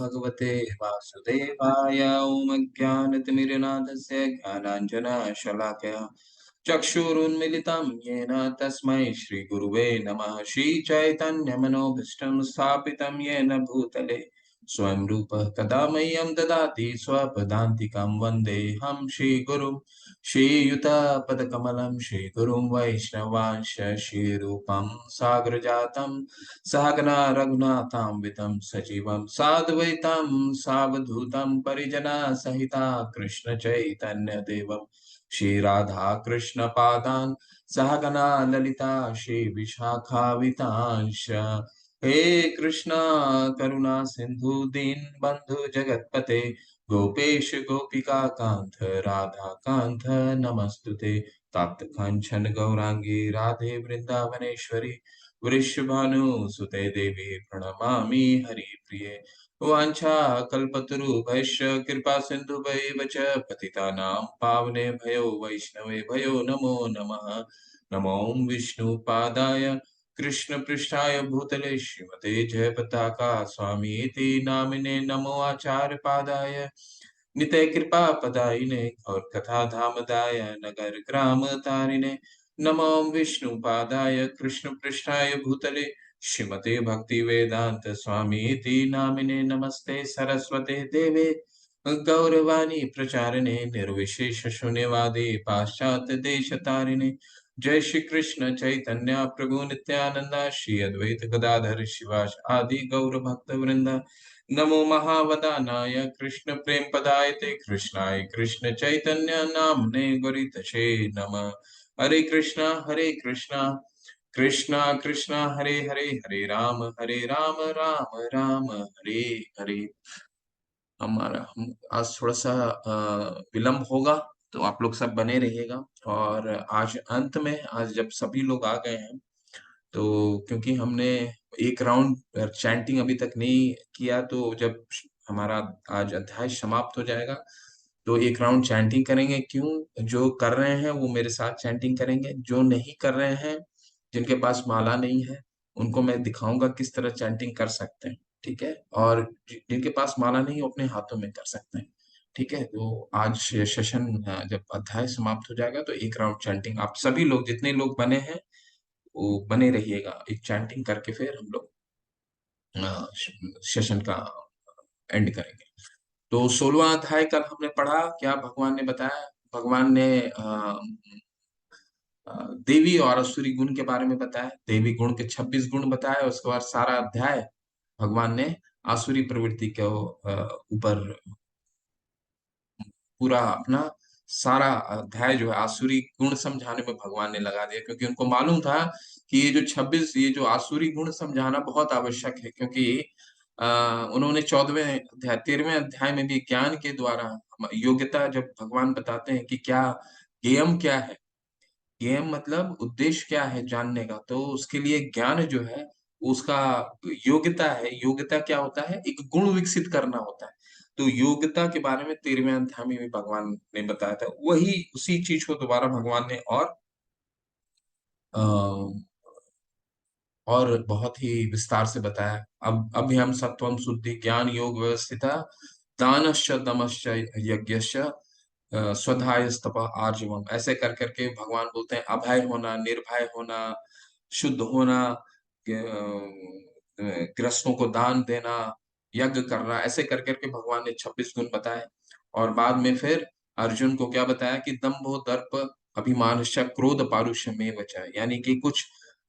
भगवते वासुदेवाय। ॐ अज्ञानतिमिरनाथस्य ज्ञानाञ्जनशलाकया चक्षुरुन्मिलितं येन तस्मै श्रीगुरुवे नमः। श्रीचैतन्यमनोभीष्टं स्थापितं येन भूतले स्वयं रूपः कदा मह्यं ददाति स्वपदान्तिकं वन्देऽहं श्रीगुरुं श्रीयुतपदकमलं श्रीगुरुं वैष्णवांश श्रीरूपं सागरजातं सहगना रघुनाथान्वितं सजीवं साद्वैतं सावधूतं परिजना सहिता कृष्ण चैतन्य देवं श्री राधा कृष्ण पादान सहगना ललिता श्री विशाखावितांश। हे कृष्णा करुणा सिंधु दीन बंधु जगतपते गोपेश गोपिका कांत राधा कांत नमस्तुते। तप्त कंचन गौरांगी राधे वृंदावनेश्वरी वृषभानुसुते देवी प्रणमामि हरिप्रिये। वाञ्छा कल्पतरुभ्यश्च कृपा सिन्धुभ्यैव च पतितानां पावने भयो वैष्णवे भयो नमो नमः। नमो विष्णुपादाय कृष्णपृष्ठाय भूतले श्रीमते जयपताका स्वामीति नामिने नमो आचार्यपादाय नितय कृपा पदायिने और कथा धामदाय नगर ग्राम तारिणे नमो विष्णुपादाय कृष्णपृष्ठाय भूतले श्रीमते भक्ति वेदांत स्वामी इति नामिने नमस्ते सरस्वते देवे गौरवाणी प्रचारिणे निर्विशेष शून्यवादी पाश्चात्य देश तारिणे। जय श्री कृष्ण चैतन्य प्रभु नित्यानंद श्री अद्वैत गदाधर शिवास आदि गौर भक्त वृंदा। नमो महावदानाय कृष्ण प्रेम पदायते कृष्णाय कृष्ण चैतन्य नामने गोरितशे नमः। हरे कृष्णा कृष्णा कृष्णा हरे हरे हरे राम राम राम हरे हरे। हम आज थोड़ा सा विलंब होगा, तो आप लोग सब बने रहिएगा। और आज अंत में, आज जब सभी लोग आ गए हैं, तो क्योंकि हमने एक राउंड चैंटिंग अभी तक नहीं किया, तो जब हमारा आज अध्याय समाप्त हो जाएगा तो एक राउंड चैंटिंग करेंगे। क्यों? जो कर रहे हैं वो मेरे साथ चैंटिंग करेंगे, जो नहीं कर रहे हैं, जिनके पास माला नहीं है, उनको मैं दिखाऊंगा किस तरह चैंटिंग कर सकते हैं। ठीक है? और जिनके पास माला नहीं है, वो अपने हाथों में कर सकते हैं। ठीक है? तो आज सेशन जब अध्याय समाप्त हो जाएगा तो एक राउंड चैंटिंग, आप सभी लोग जितने लोग बने हैं वो बने रहिएगा। एक चैंटिंग करके फिर हम लोग सेशन का एंड करेंगे। तो 16वां अध्याय कल हमने पढ़ा, क्या भगवान ने बताया? भगवान ने देवी और असुरी गुण के बारे में बताया। देवी गुण के 26 गुण बताए। उसके बाद सारा अध्याय भगवान ने आसुरी प्रवृत्ति के ऊपर पूरा अपना सारा अध्याय जो है आसुरी गुण समझाने में भगवान ने लगा दिया, क्योंकि उनको मालूम था कि ये जो आसुरी गुण समझाना बहुत आवश्यक है। क्योंकि उन्होंने 14वें अध्याय 13वें अध्याय में भी ज्ञान के द्वारा योग्यता, जब भगवान बताते हैं कि क्या गेयम क्या है, गेम मतलब उद्देश्य क्या है जानने का, तो उसके लिए ज्ञान जो है उसका योग्यता है। योग्यता क्या होता है? एक गुण विकसित करना होता है। तो योग्यता के बारे में 13वें अध्याय में भी भगवान ने बताया था। वही उसी चीज को दोबारा भगवान ने और बहुत ही विस्तार से बताया। अब अभी हम सत्वम शुद्धि ज्ञान योग व्यवस्थिता दानश्च दमश्च यज्ञश्च स्वधायस्तप आर्जवम, ऐसे कर करके भगवान बोलते हैं अभय होना, निर्भय होना, शुद्ध होना, ग्रस्तों को दान देना, यज्ञ करना, ऐसे कर करके भगवान ने 26 गुण बताए। और बाद में फिर अर्जुन को क्या बताया कि दंभ दर्प अभिमान क्रोध पारुष्य में बचा, यानी कि कुछ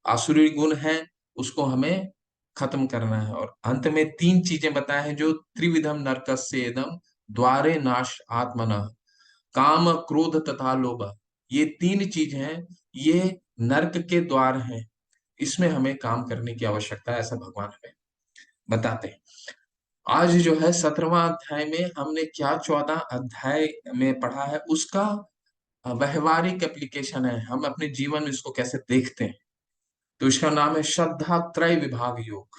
आसुरी गुण हैं, उसको हमें खत्म करना है। और अंत में 3 चीजें बताए हैं जो त्रिविधम नरकस्येदम द्वारे नाश आत्मना, काम क्रोध तथा लोभ। ये 3 चीज हैं, ये नरक के द्वार हैं, इसमें हमें काम करने की आवश्यकता है, ऐसा भगवान हमें बताते हैं। आज जो है 17वां अध्याय में हमने क्या 14 अध्याय में पढ़ा है उसका व्यवहारिक एप्लीकेशन है, हम अपने जीवन में इसको कैसे देखते हैं। तो इसका नाम है श्रद्धा त्रय विभाग योग।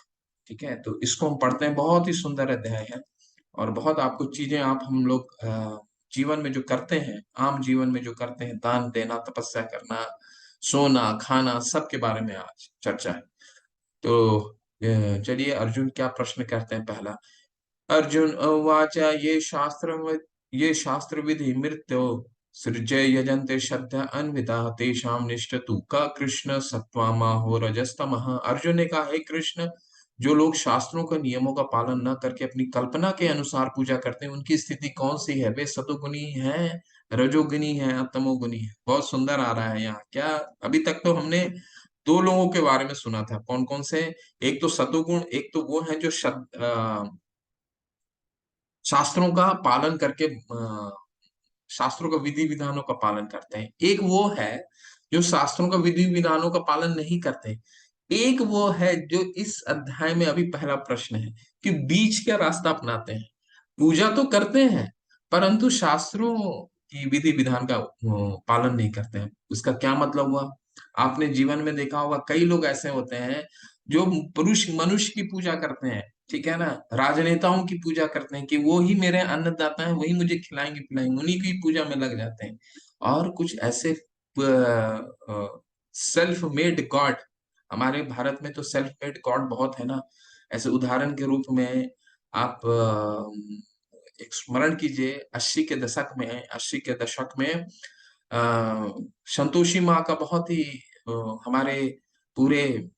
ठीक है? तो इसको हम पढ़ते हैं, बहुत ही सुंदर अध्याय है। और बहुत आपको चीजें आप हम लोग जीवन में जो करते हैं, आम जीवन में जो करते हैं, दान देना, तपस्या करना, सोना खाना, सब के बारे में आज चर्चा है। तो चलिए अर्जुन क्या प्रश्न करते हैं? पहला, अर्जुन उवाच ये शास्त्र विधि मृत्यो सृजय यजन्ते श्रद्धा अन्विता तेषां निष्ठतु का कृष्ण सत्त्वमा हो रजस्तमः। अर्जुन ने कहा, हे कृष्ण, जो लोग शास्त्रों के नियमों का पालन न करके अपनी कल्पना के अनुसार पूजा करते हैं, उनकी स्थिति कौन सी है? वे सतोगुनी है, रजोगुनी है, तमोगुनी है? बहुत सुंदर आ रहा है यहाँ क्या। अभी तक तो हमने दो लोगों के बारे में सुना था, कौन कौन से? एक तो सतोगुण, एक तो वो है जो शास्त्रों का पालन करके शास्त्रों का विधि विधानों का पालन करते हैं। एक वो है जो शास्त्रों का विधि विधानों का पालन नहीं करते। एक वो है जो इस अध्याय में अभी पहला प्रश्न है कि बीच का रास्ता अपनाते हैं। पूजा तो करते हैं परंतु शास्त्रों की विधि विधान का पालन नहीं करते हैं। उसका क्या मतलब हुआ? आपने जीवन में देखा होगा, कई लोग ऐसे होते हैं जो पुरुष मनुष्य की पूजा करते हैं, ठीक है ना, राजनेताओं की पूजा करते हैं कि वो ही मेरे अन्नदाता हैं, वही मुझे खिलाएंगे पिलाएंगे, उन्हीं की पूजा में लग जाते हैं। और कुछ ऐसे सेल्फ मेड गॉड, हमारे भारत में तो सेल्फ मेड गॉड बहुत है ना। ऐसे उदाहरण के रूप में आप एक स्मरण कीजिए, 80 के दशक में संतोषी माँ का बहुत ही हमारे पूरे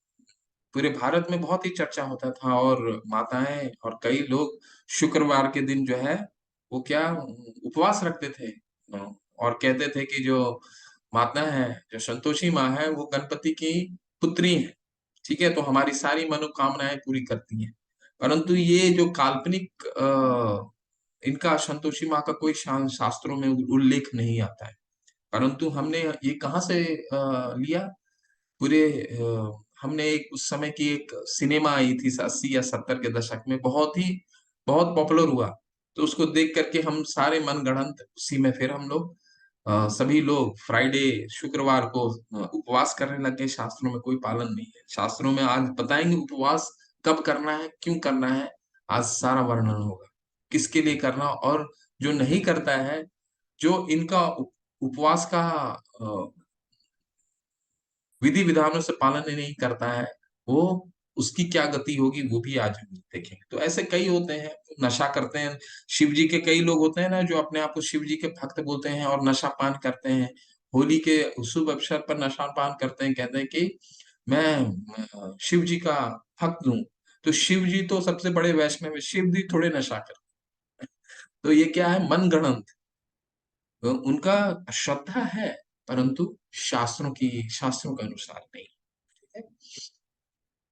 पूरे भारत में बहुत ही चर्चा होता था। और माताएं और कई लोग शुक्रवार के दिन जो है वो क्या उपवास रखते थे, और कहते थे कि जो माता है, जो संतोषी माँ है, वो गणपति की पुत्री है, ठीक है, तो हमारी सारी मनोकामनाएं पूरी करती हैं। परंतु ये जो काल्पनिक इनका संतोषी माँ का कोई शास्त्रों में उल्लेख नहीं आता है। परंतु हमने ये कहाँ से लिया? पूरे हमने एक उस समय की एक सिनेमा आई थी 80 या 70 के दशक में, बहुत पॉपुलर हुआ। तो उसको देख करके हम सारे मनगढ़ंत उसी में फिर हम लोग सभी लोग फ्राइडे शुक्रवार को उपवास करने लग गए। शास्त्रों में कोई पालन नहीं है। शास्त्रों में आज बताएंगे उपवास कब करना है, क्यों करना है, आज सारा वर्णन होगा किसके लिए करना। और जो नहीं करता है, जो इनका उपवास का विधि विधानों से पालन नहीं करता है, वो उसकी क्या गति होगी वो भी आज हम देखेंगे। तो ऐसे कई होते हैं नशा करते हैं। शिव जी के कई लोग होते हैं ना जो अपने आप को शिव जी के भक्त बोलते हैं और नशा पान करते हैं। होली के शुभ अवसर पर नशा पान करते हैं, कहते हैं कि मैं शिव जी का भक्त हूँ। तो शिव जी तो सबसे बड़े वैष्णव है, शिव जी थोड़े नशा करते हैं। तो ये क्या है? मनगढ़ंत। तो उनका श्रद्धा है परंतु शास्त्रों के अनुसार नहीं है।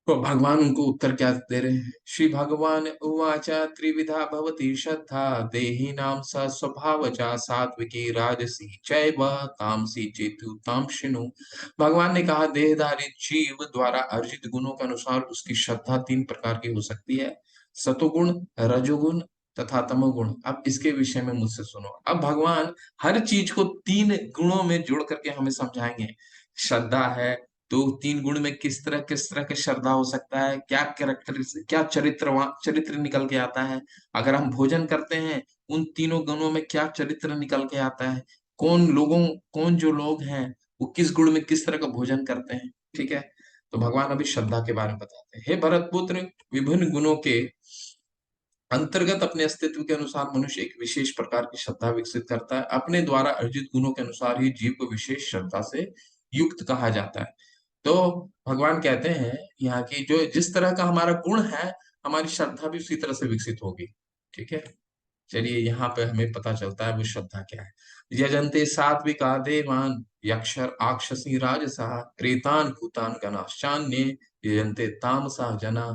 तो भगवान उनको उत्तर क्या दे रहे हैं? श्री भगवान उवाच त्रिविधा भवति श्रद्धा देहिनां स स्वभावजा सात्विकी राजसी चैव तामसी चेतु ताम शृणु। भगवान ने कहा, देहधारी जीव द्वारा अर्जित गुणों के अनुसार उसकी श्रद्धा तीन प्रकार की हो सकती है, सतोगुण, रजोगुण तथा तमोगुण। अब इसके विषय में मुझसे सुनो। अब भगवान हर चीज को तीन गुणों में जोड़ करके हमें समझाएंगे। श्रद्धा है तो तीन गुण में किस तरह के श्रद्धा हो सकता है, क्या कैरेक्टर, क्या चरित्र निकल के आता है। अगर हम भोजन करते हैं, उन तीनों गुणों में क्या चरित्र निकल के आता है। कौन जो लोग हैं वो किस गुण में किस तरह का भोजन करते हैं, ठीक है। तो भगवान अभी श्रद्धा के बारे में बताते हैं। हे भरत पुत्र, विभिन्न गुणों के अंतर्गत अपने अस्तित्व के अनुसार मनुष्य एक विशेष प्रकार की श्रद्धा विकसित करता है। अपने द्वारा अर्जित गुणों के अनुसार ही जीव को विशेष श्रद्धा से युक्त कहा जाता है। तो भगवान कहते हैं यहाँ की जो जिस तरह का हमारा गुण है, हमारी श्रद्धा भी उसी तरह से विकसित होगी, ठीक है। चलिए यहाँ पे हमें पता चलता है वो श्रद्धा क्या है। यजन्ते सात्विका देवान यक्षर आक्षसी राजसा प्रेतान भूतान गणाश्चान्य यजन्ते तामसा जना।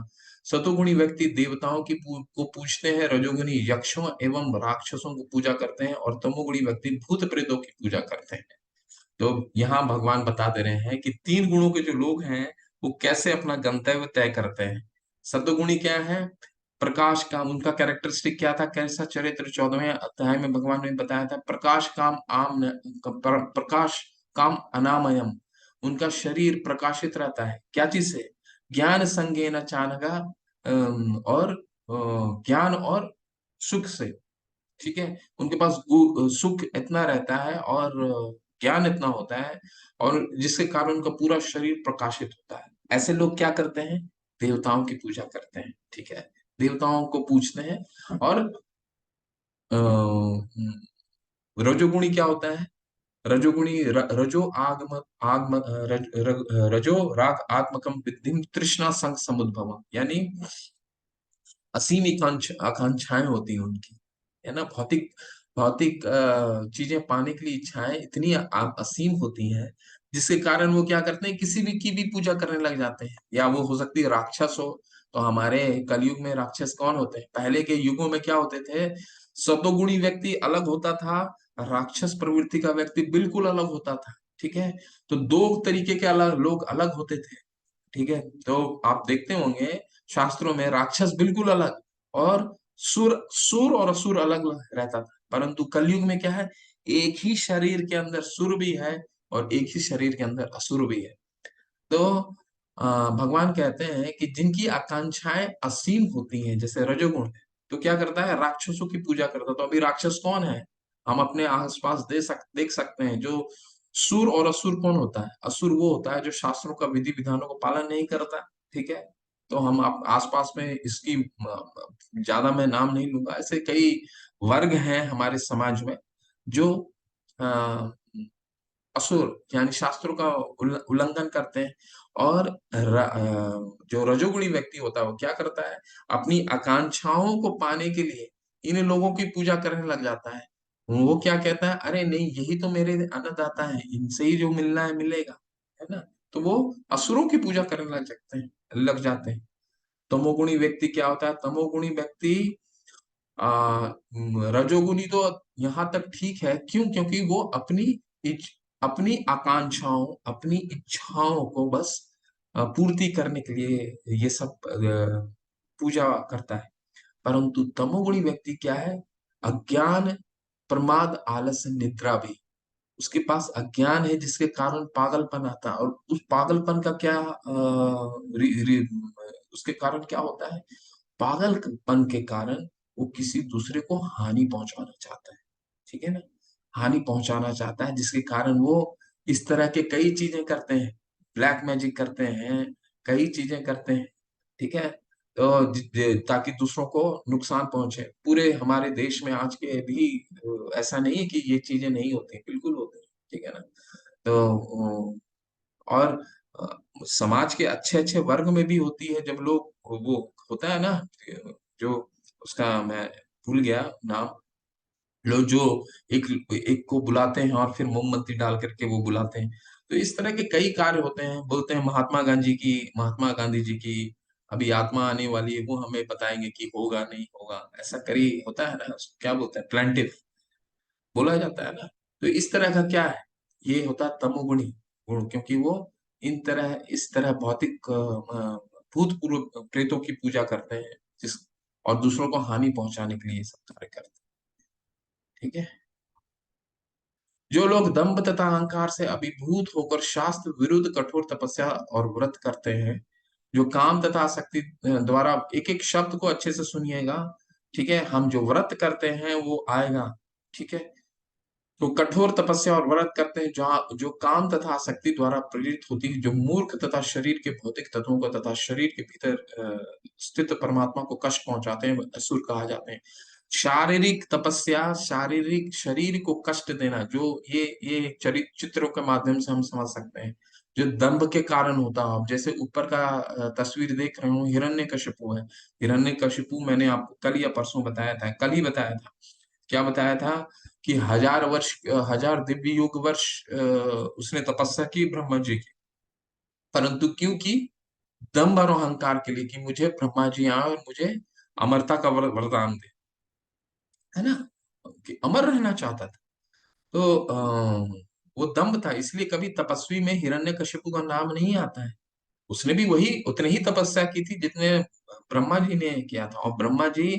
सतोगुणी व्यक्ति देवताओं को पूजते हैं, रजोगुणी यक्षों एवं राक्षसों को पूजा करते हैं और तमोगुणी व्यक्ति भूत प्रेतों की पूजा करते हैं। तो यहाँ भगवान बता दे रहे हैं कि तीन गुणों के जो लोग हैं वो कैसे अपना गंतव्य तय करते हैं। सत्वगुणी क्या है? प्रकाश काम, उनका कैरेक्टरिस्टिक क्या था, कैसा चरित्र? 14वें अध्याय में भगवान ने बताया था, प्रकाश काम अनामयम। उनका शरीर प्रकाशित रहता है, क्या चीज से? ज्ञान संगेन चानगा, और ज्ञान और सुख से, ठीक है। उनके पास सुख इतना रहता है और ज्ञान इतना होता है, और जिसके कारण उनका पूरा शरीर प्रकाशित होता है। ऐसे लोग क्या करते हैं? देवताओं की पूजा करते हैं, ठीक है। देवताओं को पूजते हैं। और रजोगुणी क्या होता है? रजोगुणी रजो आगम आगम रजो राग आत्मकम विद्धिम तृष्णा संग समुद्भवम, यानी असीम आकांक्षाएं होती हैं उनकी, है ना। भौतिक भौतिक चीजें पाने के लिए इच्छाएं इतनी असीम होती हैं, जिसके कारण वो क्या करते हैं, किसी भी की भी पूजा करने लग जाते हैं। या वो हो सकती है राक्षस हो, तो हमारे कलयुग में राक्षस कौन होते हैं? पहले के युगों में क्या होते थे? सतोगुणी व्यक्ति अलग होता था, राक्षस प्रवृत्ति का व्यक्ति बिल्कुल अलग होता था। ठीक है, तो दो तरीके के अलग लोग अलग होते थे। ठीक है, तो आप देखते होंगे शास्त्रों में राक्षस बिल्कुल अलग, और सुर सुर और असुर अलग रहता था। परंतु कलयुग में क्या है, एक ही शरीर के अंदर सुर भी है और एक ही शरीर के अंदर असुर भी है। तो भगवान कहते हैं कि जिनकी आकांक्षाएं असीम होती हैं, जैसे रजोगुण है, तो क्या करता है, राक्षसों की पूजा करता है। तो अभी राक्षस कौन है? हम अपने आसपास देख सकते हैं। जो सुर और असुर कौन होता है? असुर वो होता है जो शास्त्रों का विधि विधानों को पालन नहीं करता। ठीक है, तो हम आसपास में इसकी ज्यादा मैं नाम नहीं लूंगा, ऐसे कई वर्ग हैं हमारे समाज में जो असुर यानी शास्त्रों का उल्लंघन करते हैं। और जो रजोगुणी व्यक्ति होता है वो क्या करता है, अपनी आकांक्षाओं को पाने के लिए इन लोगों की पूजा करने लग जाता है। वो क्या कहता है, अरे नहीं, यही तो मेरे अन्नदाता है, इनसे ही जो मिलना है मिलेगा, है ना। तो वो असुरों की पूजा करने लग जाते हैं। तमोगुणी व्यक्ति क्या होता है? तमोगुणी व्यक्ति रजोगुनी तो यहाँ तक ठीक है, क्यों? क्योंकि वो अपनी आकांक्षाओं, अपनी इच्छाओं को बस पूर्ति करने के लिए ये सब पूजा करता है। परंतु तमोगुणी व्यक्ति क्या है? अज्ञान, प्रमाद, आलस्य, निद्रा भी। उसके पास अज्ञान है जिसके कारण पागलपन आता है, और उस पागलपन का क्या उसके कारण क्या होता है? पागलपन के कारण वो किसी दूसरे को हानि पहुंचाना चाहता है। ठीक है ना, हानि पहुंचाना चाहता है, जिसके कारण वो इस तरह के कई चीजें करते हैं, ब्लैक मैजिक करते हैं, कई चीजें करते हैं। ठीक है, तो ताकि दूसरों को नुकसान पहुंचे। पूरे हमारे देश में आज के भी ऐसा नहीं है कि ये चीजें नहीं होती, बिल्कुल होती है। ठीक है ना, तो और समाज के अच्छे अच्छे वर्ग में भी होती है, जब लोग वो होता है ना, जो उसका मैं भूल गया नाम, लोग जो एक एक को बुलाते हैं और फिर मोमबत्ती डाल करके वो बुलाते हैं। तो इस तरह के कई कार्य होते हैं। बोलते हैं महात्मा गांधी जी की अभी आत्मा आने वाली है, वो हमें बताएंगे कि होगा नहीं होगा, ऐसा करी होता है ना, क्या बोलते हैं, प्लेंटिव बोला जाता है ना। तो इस तरह का क्या है, ये होता है तमोगुणी गुण, क्योंकि वो इस तरह भौतिक भूतपूर्व प्रेतों की पूजा करते हैं, जिस और दूसरों को हानि पहुंचाने के लिए ये सब कार्य करते हैं। ठीक है, जो लोग दंभ तथा अहंकार से अभिभूत होकर शास्त्र विरुद्ध कठोर तपस्या और व्रत करते हैं, जो काम तथा आसक्ति द्वारा, एक एक शब्द को अच्छे से सुनिएगा। ठीक है, हम जो व्रत करते हैं वो आएगा। ठीक है, तो कठोर तपस्या और व्रत करते हैं जहाँ जो काम तथा आसक्ति द्वारा प्रेरित होती है, जो मूर्ख तथा शरीर के भौतिक तत्वों को तथा शरीर के भीतर स्थित परमात्मा को कष्ट पहुंचाते हैं, असुर कहा जाते हैं। शारीरिक तपस्या, शारीरिक शरीर को कष्ट देना, जो ये चित्रों के माध्यम से हम समझ सकते हैं। जो दंभ के कारण होता है, अब जैसे ऊपर का तस्वीर देख रहे हो, हिरण्यकशिपु है। हिरण्यकशिपु मैंने आपको कल या परसों बताया था, कल ही बताया था। क्या बताया था कि 1000 वर्ष, 1000 दिव्य युग वर्ष उसने तपस्या की ब्रह्मा जी की। परंतु क्यों की? दंभ और अहंकार के लिए, कि मुझे ब्रह्मा जी आए और मुझे अमरता का वरदान दे, है ना, कि अमर रहना चाहता था। तो वो दंभ था, इसलिए कभी तपस्वी में हिरण्यकशिपु का नाम नहीं आता है। उसने भी वही उतने ही तपस्या की थी जितने ब्रह्मा जी ने किया था। और ब्रह्मा जी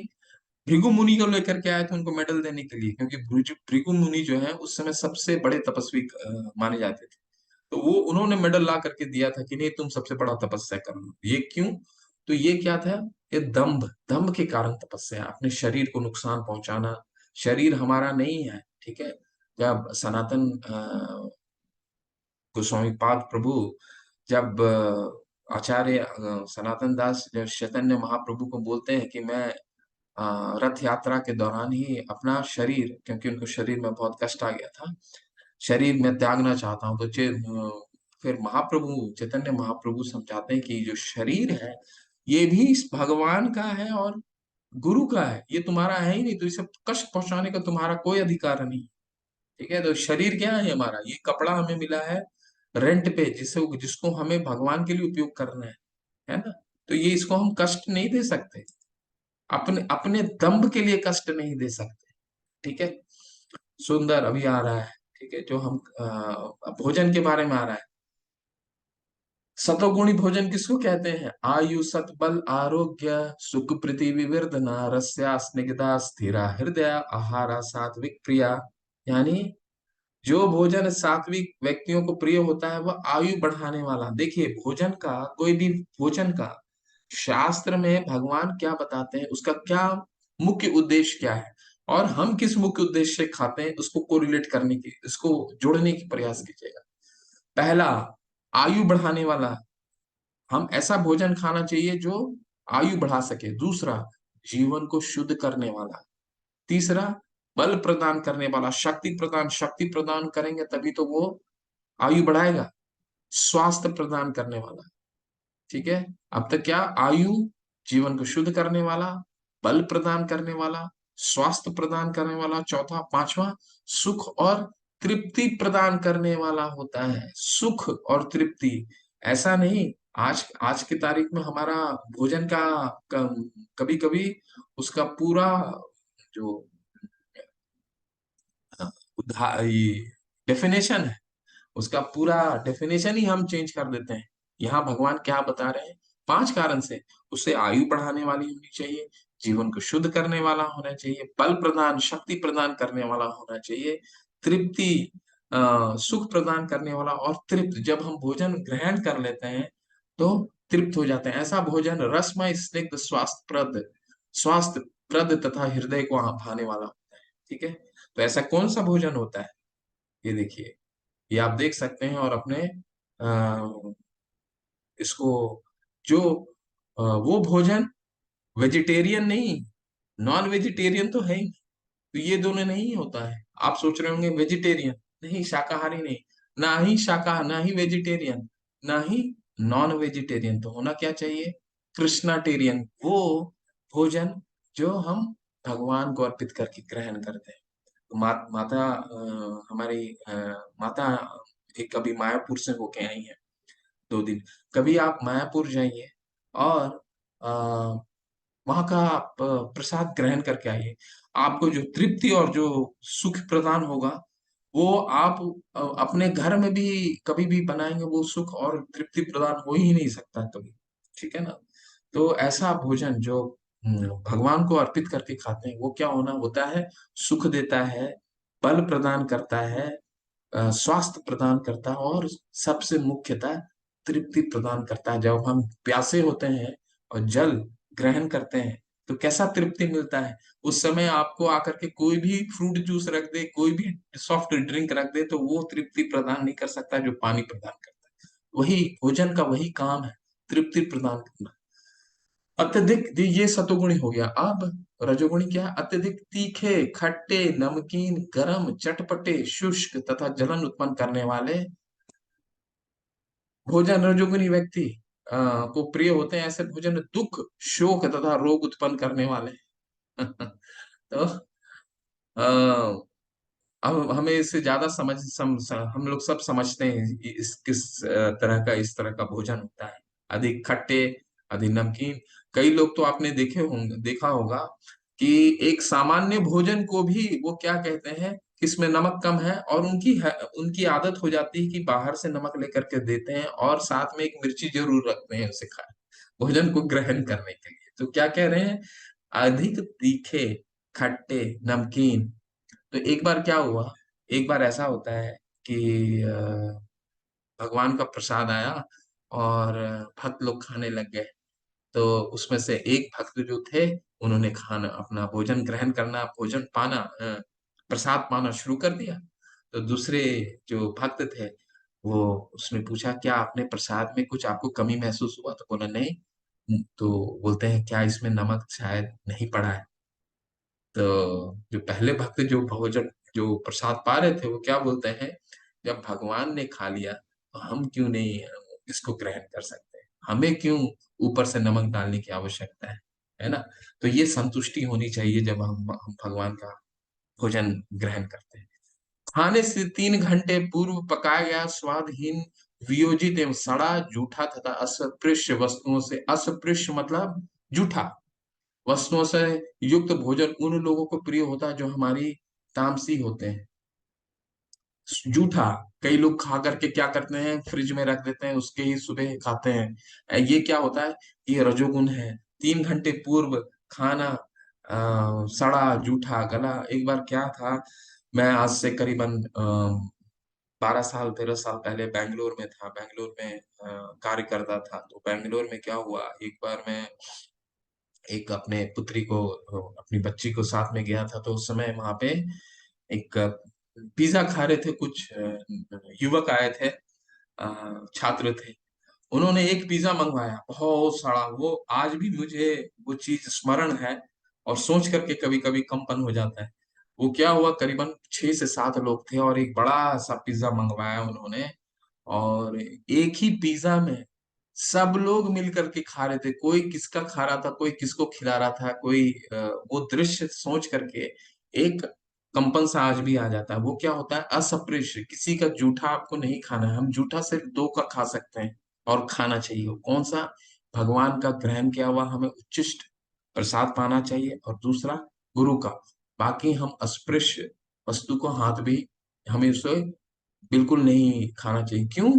भृगु मुनि को लेकर के आए थे उनको मेडल देने के लिए, क्योंकि भृगु मुनि जो है उस समय सबसे बड़े तपस्वी माने जाते थे। तो वो उन्होंने मेडल ला करके दिया था कि नहीं, तुम सबसे बड़ा तपस्या करो। ये क्यों? तो ये क्या था, ये दंभ, दंभ के कारण तपस्या, अपने शरीर को नुकसान पहुंचाना। शरीर हमारा नहीं है। ठीक है, जब सनातन गोस्वामी पाद प्रभु जब आचार्य सनातन दास जब चैतन्य महाप्रभु को बोलते हैं कि मैं रथ यात्रा के दौरान ही अपना शरीर, क्योंकि उनको शरीर में बहुत कष्ट आ गया था, शरीर में त्यागना चाहता हूँ, तो फिर महाप्रभु, चैतन्य महाप्रभु समझाते हैं कि जो शरीर है ये भी इस भगवान का है और गुरु का है, ये तुम्हारा है ही नहीं, तो इसे कष्ट पहुंचाने का तुम्हारा कोई अधिकार नहीं। ठीक है, तो शरीर क्या है हमारा, ये कपड़ा हमें मिला है रेंट पे, जिसको हमें भगवान के लिए उपयोग करना है ना। तो ये इसको हम कष्ट नहीं दे सकते, अपने अपने दम्भ के लिए कष्ट नहीं दे सकते। ठीक है, सुंदर अभी आ रहा है। ठीक है, जो हम भोजन के बारे में आ रहा है। सतोगुणी भोजन किसको कहते हैं? आयु सत बल आरोग्य सुख प्रीति विवर्धना रस्या स्निग्धा स्थिरा हृदय आहारा सात्विक प्रिया। यानी जो भोजन सात्विक व्यक्तियों को प्रिय होता है वह आयु बढ़ाने वाला। देखिए, भोजन का, कोई भी भोजन का शास्त्र में भगवान क्या बताते हैं, उसका क्या मुख्य उद्देश्य क्या है, और हम किस मुख्य उद्देश्य से खाते हैं, उसको कोरिलेट करने की, इसको जोड़ने की प्रयास कीजिएगा। पहला, आयु बढ़ाने वाला, हम ऐसा भोजन खाना चाहिए जो आयु बढ़ा सके। दूसरा, जीवन को शुद्ध करने वाला। तीसरा, बल प्रदान करने वाला, शक्ति प्रदान करेंगे तभी तो वो आयु बढ़ाएगा। स्वास्थ्य प्रदान करने वाला। ठीक है, अब तक क्या? आयु, जीवन को शुद्ध करने वाला, बल प्रदान करने वाला, स्वास्थ्य प्रदान करने वाला, चौथा, पांचवा, सुख और तृप्ति प्रदान करने वाला होता है। सुख और तृप्ति, ऐसा नहीं, आज आज की तारीख में हमारा भोजन का कभी कभी उसका पूरा जो डेफिनेशन है, उसका पूरा डेफिनेशन ही हम चेंज कर देते हैं। यहाँ भगवान क्या बता रहे हैं? पांच कारण से उसे आयु बढ़ाने वाली होनी चाहिए, जीवन को शुद्ध करने वाला होना चाहिए, बल प्रदान, शक्ति प्रदान करने वाला होना चाहिए, तृप्ति, सुख प्रदान करने वाला, और तृप्त, जब हम भोजन ग्रहण कर लेते हैं तो तृप्त हो जाते हैं। ऐसा भोजन रसमय स्निग्ध स्वास्थ्य प्रद तथा हृदय को भाने वाला होता है। ठीक है, तो ऐसा कौन सा भोजन होता है? ये देखिए, ये आप देख सकते हैं, और अपने इसको, जो वो भोजन वेजिटेरियन नहीं, नॉन वेजिटेरियन तो है ही, तो ये दोनों नहीं होता है। आप सोच रहे होंगे वेजिटेरियन नहीं, शाकाहारी नहीं, ना ही वेजिटेरियन, ना ही नॉन वेजिटेरियन, तो होना क्या चाहिए? कृष्णाटेरियन, वो भोजन जो हम भगवान को अर्पित करके ग्रहण करते हैं। तो माता हमारी माता एक कभी मायापुर से होके आई है 2 दिन। कभी आप मायापुर जाइए और वहां का आप प्रसाद ग्रहण करके आइए, आपको जो तृप्ति और जो सुख प्रदान होगा वो आप अपने घर में भी कभी भी बनाएंगे, वो सुख और तृप्ति प्रदान हो ही नहीं सकता कभी। ठीक है ना। तो ऐसा भोजन जो भगवान को अर्पित करके खाते हैं, वो क्या होना होता है? सुख देता है, बल प्रदान करता है, स्वास्थ्य प्रदान करता है, और सबसे मुख्यतः तृप्ति प्रदान करता है। जब हम प्यासे होते हैं और जल ग्रहण करते हैं तो कैसा तृप्ति मिलता है? उस समय आपको आकर के कोई भी फ्रूट जूस रख दे, कोई भी सॉफ्ट ड्रिंक रख दे, तो वो तृप्ति प्रदान नहीं कर सकता जो पानी प्रदान करता है। वही भोजन का वही काम है, तृप्ति प्रदान करना। अत्यधिक, ये सतोगुणी हो गया। अब रजोगुणी क्या है? अत्यधिक तीखे, खट्टे, नमकीन, गरम, चटपटे, शुष्क तथा जलन उत्पन्न करने वाले भोजन रजोगुणी व्यक्ति को प्रिय होते हैं। ऐसे भोजन दुख, शोक तथा रोग उत्पन्न करने वाले तो अब हमें इससे ज्यादा हम लोग सब समझते हैं इस किस तरह का, इस तरह का भोजन होता है। अधिक खट्टे, अधिक नमकीन। कई लोग तो आपने देखा होगा कि एक सामान्य भोजन को भी वो क्या कहते हैं, इसमें नमक कम है, और उनकी आदत हो जाती है कि बाहर से नमक लेकर के देते हैं और साथ में एक मिर्ची जरूर रखते हैं उसे खाए, भोजन को ग्रहण करने के लिए। तो क्या कह रहे हैं? अधिक तीखे, खट्टे, नमकीन। तो एक बार क्या हुआ, एक बार ऐसा होता है कि भगवान का प्रसाद आया और भक्त लोग खाने लग गए। तो उसमें से एक भक्त जो थे, उन्होंने खाना, अपना भोजन ग्रहण करना, भोजन पाना, प्रसाद पाना शुरू कर दिया। तो दूसरे जो भक्त थे, वो उसने पूछा क्या आपने प्रसाद में कुछ आपको कमी महसूस हुआ, तो बोला नहीं। तो बोलते हैं क्या इसमें नमक शायद नहीं पड़ा है। तो जो पहले भक्त जो भोजन जो प्रसाद पा रहे थे वो क्या बोलते हैं, जब भगवान ने खा लिया तो हम क्यों नहीं इसको ग्रहण कर सकते, हमें क्यों ऊपर से नमक डालने की आवश्यकता है ना। तो ये संतुष्टि होनी चाहिए जब हम भगवान का भोजन ग्रहण करते हैं। खाने से 3 घंटे पूर्व पकाया गया स्वादहीन, वियोजित एवं सड़ा, जूठा तथा अस्पृश्य वस्तुओं से, अस्पृश्य मतलब जूठा वस्तुओं से युक्त भोजन उन लोगों को प्रिय होता है जो हमारी तामसी होते हैं। जूठा, कई लोग खा करके क्या करते हैं, फ्रिज में रख देते हैं, उसके ही सुबह खाते हैं। ये क्या होता है, ये रजोगुण है। 3 घंटे पूर्व खाना सड़ा जूठा गला। एक बार क्या था, मैं आज से करीबन 12 साल 13 साल पहले बेंगलोर में था, बेंगलोर में कार्य करता था। तो बेंगलोर में क्या हुआ, एक बार मैं एक अपने पुत्री को, अपनी बच्ची को साथ में गया था। तो उस समय वहां पे एक पिज्जा खा रहे थे, कुछ युवक आए थे, छात्र थे। उन्होंने एक पिज्जा मंगवाया, बहुत सारा। वो आज भी मुझे वो चीज स्मरण है, और सोच करके कभी कभी कंपन हो जाता है। वो क्या हुआ, करीबन 6 से 7 लोग थे और एक बड़ा सा पिज्जा मंगवाया उन्होंने। और एक ही पिज्जा में सब लोग मिल करके खा रहे थे, कोई किसका खा रहा था, कोई किसको खिला रहा था, कोई वो दृश्य सोच करके एक कंपन सा आज भी आ जाता है। वो क्या होता है, असपृश्य, किसी का जूठा आपको नहीं खाना है। हम जूठा सिर्फ 2 का खा सकते हैं और खाना चाहिए। वो कौन सा, भगवान का ग्रहण किया हुआ हमें उच्चिष्ट प्रसाद पाना चाहिए, और दूसरा गुरु का। बाकी हम अस्पृश्य वस्तु को हाथ भी, हमें उसे बिल्कुल नहीं खाना चाहिए। क्यों,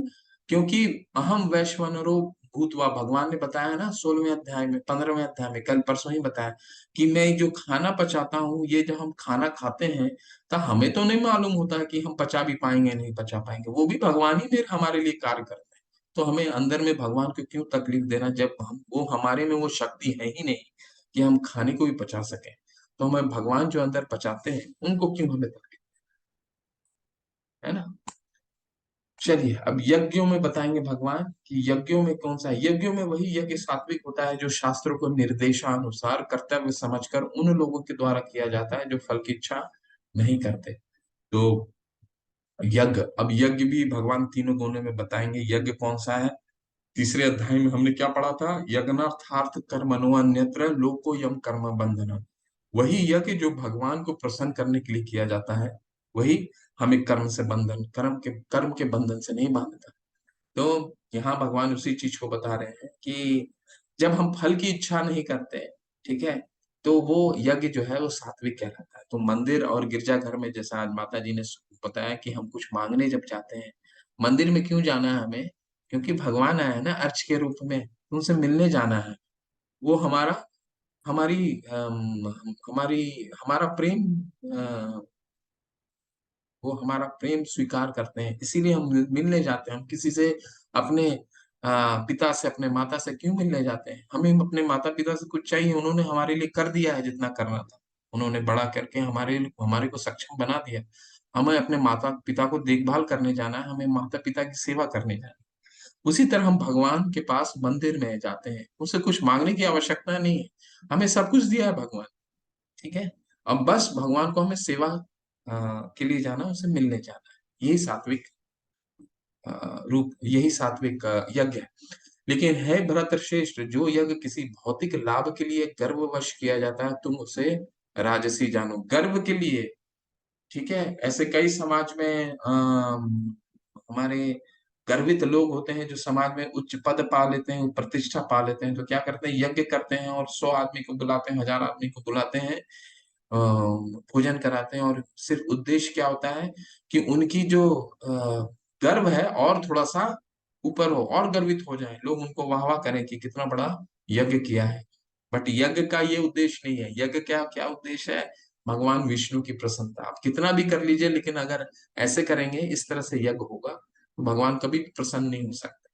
क्योंकि अहम वैश्वानरो भूतवा, भगवान ने बताया ना 16वें अध्याय में, 15वें अध्याय में, कल परसों ही बताया कि मैं जो खाना पचाता हूँ, ये जब हम खाना खाते हैं तो हमें तो नहीं मालूम होता है कि हम पचा भी पाएंगे नहीं पचा पाएंगे, वो भी भगवान ही में हमारे लिए कार्य करते हैं। तो हमें अंदर में भगवान को क्यों तकलीफ देना, जब हम वो हमारे में वो शक्ति है ही नहीं कि हम खाने को भी पचा सकें। तो हमें भगवान जो अंदर पचाते हैं उनको क्यों हमें तकलीफ, है ना। चलिए अब यज्ञों में बताएंगे भगवान कि यज्ञों में कौन सा है। यज्ञों में वही यज्ञ सात्विक होता है जो शास्त्रों को निर्देशानुसार कर्तव्य समझकर उन लोगों के द्वारा किया जाता है जो फल की इच्छा नहीं करते। तो यज्ञ, अब यज्ञ भी भगवान तीनों गुणों में बताएंगे यज्ञ कौन सा है। तीसरे अध्याय में हमने क्या पढ़ा था, यज्ञार्थार्थ कर्मणो अन्यत्र लोको यम कर्म बंधन। वही यज्ञ जो भगवान को प्रसन्न करने के लिए किया जाता है, वही हमें कर्म से बंधन, कर्म के बंधन से नहीं बांधता। तो यहाँ भगवान उसी चीज को बता रहे हैं कि जब हम फल की इच्छा नहीं करते, ठीक है, तो वो यज्ञ जो है वो सात्विक कहलाता है। तो मंदिर और गिरजाघर में, जैसा आज माता जी ने बताया कि हम कुछ मांगने जब जाते हैं, मंदिर में क्यों जाना है हमें, क्योंकि भगवान आया है ना अर्च के रूप में, उनसे मिलने जाना है। वो हमारा, हमारी हमारी हमारा प्रेम, वो हमारा प्रेम स्वीकार करते हैं, इसीलिए हम मिलने जाते हैं। हम किसी से, अपने पिता से, अपने माता से क्यों मिलने जाते हैं, हमें अपने माता पिता से कुछ चाहिए, उन्होंने हमारे लिए कर दिया है जितना करना था। उन्होंने बड़ा करके हमारे को सक्षम बना दिया। हमें अपने माता पिता को देखभाल करने जाना है, हमें माता पिता की सेवा करने जाना है। उसी तरह हम भगवान के पास मंदिर में जाते हैं, उससे कुछ मांगने की आवश्यकता नहीं है, हमें सब कुछ दिया है भगवान, ठीक है। अब बस भगवान को हमें सेवा के लिए जाना, उसे मिलने जाना है। यही सात्विक रूप, यही सात्विक यज्ञ है। लेकिन है भरतश्रेष्ठ, जो यज्ञ किसी भौतिक लाभ के लिए गर्ववश किया जाता है, तुम उसे राजसी जानो। गर्व के लिए, ठीक है, ऐसे कई समाज में हमारे गर्वित लोग होते हैं जो समाज में उच्च पद पा लेते हैं, प्रतिष्ठा पा लेते हैं, तो क्या करते हैं, यज्ञ करते हैं और 100 आदमी को बुलाते हैं, 1000 आदमी को बुलाते हैं, भोजन कराते हैं। और सिर्फ उद्देश्य क्या होता है कि उनकी जो गर्व है और थोड़ा सा ऊपर हो, और गर्वित हो जाए, लोग उनको वाह वाह करें कि कितना बड़ा यज्ञ किया है। बट यज्ञ का ये उद्देश्य नहीं है। यज्ञ क्या क्या उद्देश्य है, भगवान विष्णु की प्रसन्नता। आप कितना भी कर लीजिए, लेकिन अगर ऐसे करेंगे, इस तरह से यज्ञ होगा, तो भगवान कभी भी प्रसन्न नहीं हो सकते,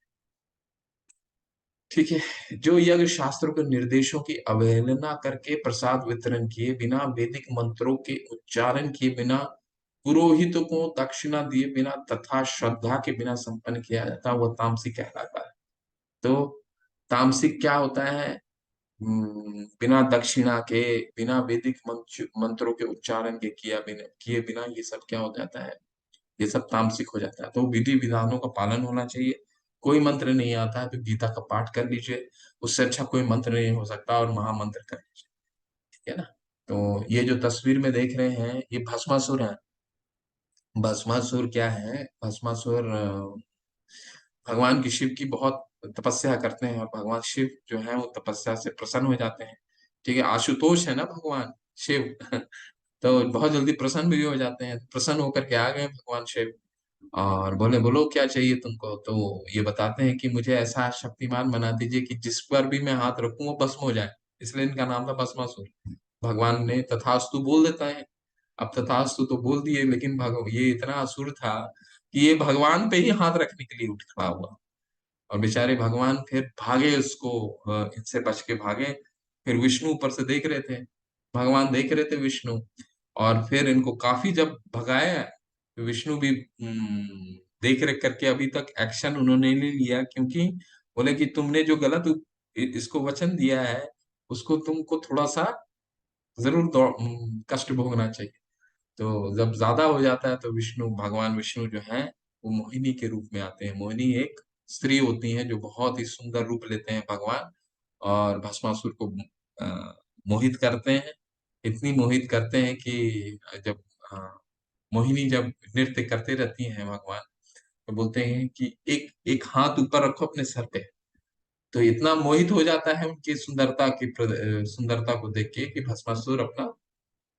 ठीक है। जो यज्ञ शास्त्रों के निर्देशों की अवहेलना करके प्रसाद वितरण किए बिना, वैदिक मंत्रों के उच्चारण किए बिना, पुरोहितों को दक्षिणा दिए बिना तथा श्रद्धा के बिना संपन्न किया जाता है, वह तामसिक कहलाता है। तो तामसिक क्या होता है? बिना दक्षिणा के, बिना वैदिक मंत्रों के उच्चारण के किए बिना ये सब क्या हो जाता है? ये सब तामसिक हो जाता है। तो विधि विधानों का पालन होना चाहिए। कोई मंत्र नहीं आता है तो गीता का पाठ कर लीजिए, उससे अच्छा कोई मंत्र नहीं हो सकता, और महामंत्र कर लीजिए। ठीक है ना? तो ये जो तस्वीर में देख रहे हैं, ये भस्मासुर है। भस्मासुर क्या है? भस्मासुर भगवान की शिव की बहुत तपस्या करते हैं, और भगवान शिव जो है वो तपस्या से प्रसन्न हो जाते हैं। ठीक है, आशुतोष है ना भगवान शिव तो बहुत जल्दी प्रसन्न भी हो जाते हैं। प्रसन्न होकर के आ गए भगवान शिव, और बोले बोलो क्या चाहिए तुमको? तो ये बताते हैं कि मुझे ऐसा शक्तिमान बना दीजिए कि जिस पर भी मैं हाथ रखूं वो भस्म हो जाए। इसलिए इनका नाम था भस्मासुर। भगवान ने तथास्तु बोल देता है। अब तथास्तु तो बोल दिए, लेकिन ये इतना असुर था कि ये भगवान पे ही हाथ रखने के लिए उठ खड़ा हुआ। और बेचारे भगवान फिर भागे उसको, इनसे बच के भागे। फिर विष्णु ऊपर से देख रहे थे, भगवान देख रहे थे विष्णु, और फिर इनको काफी जब भगाया, तो विष्णु भी देख रेख करके अभी तक एक्शन उन्होंने नहीं लिया, क्योंकि बोले कि तुमने जो गलत इसको वचन दिया है, उसको तुमको थोड़ा सा जरूर कष्ट भोगना चाहिए। तो जब ज्यादा हो जाता है तो विष्णु, भगवान विष्णु जो है वो मोहिनी के रूप में आते हैं। मोहिनी एक स्त्री होती है जो बहुत ही सुंदर रूप लेते हैं भगवान, और भस्मासुर को मोहित करते हैं। इतनी मोहित करते हैं कि जब मोहिनी जब नृत्य करते रहती हैं भगवान, तो बोलते हैं कि एक एक हाथ ऊपर रखो अपने सर पे। तो इतना मोहित हो जाता है उनकी सुंदरता को देख के कि भस्मासुर अपना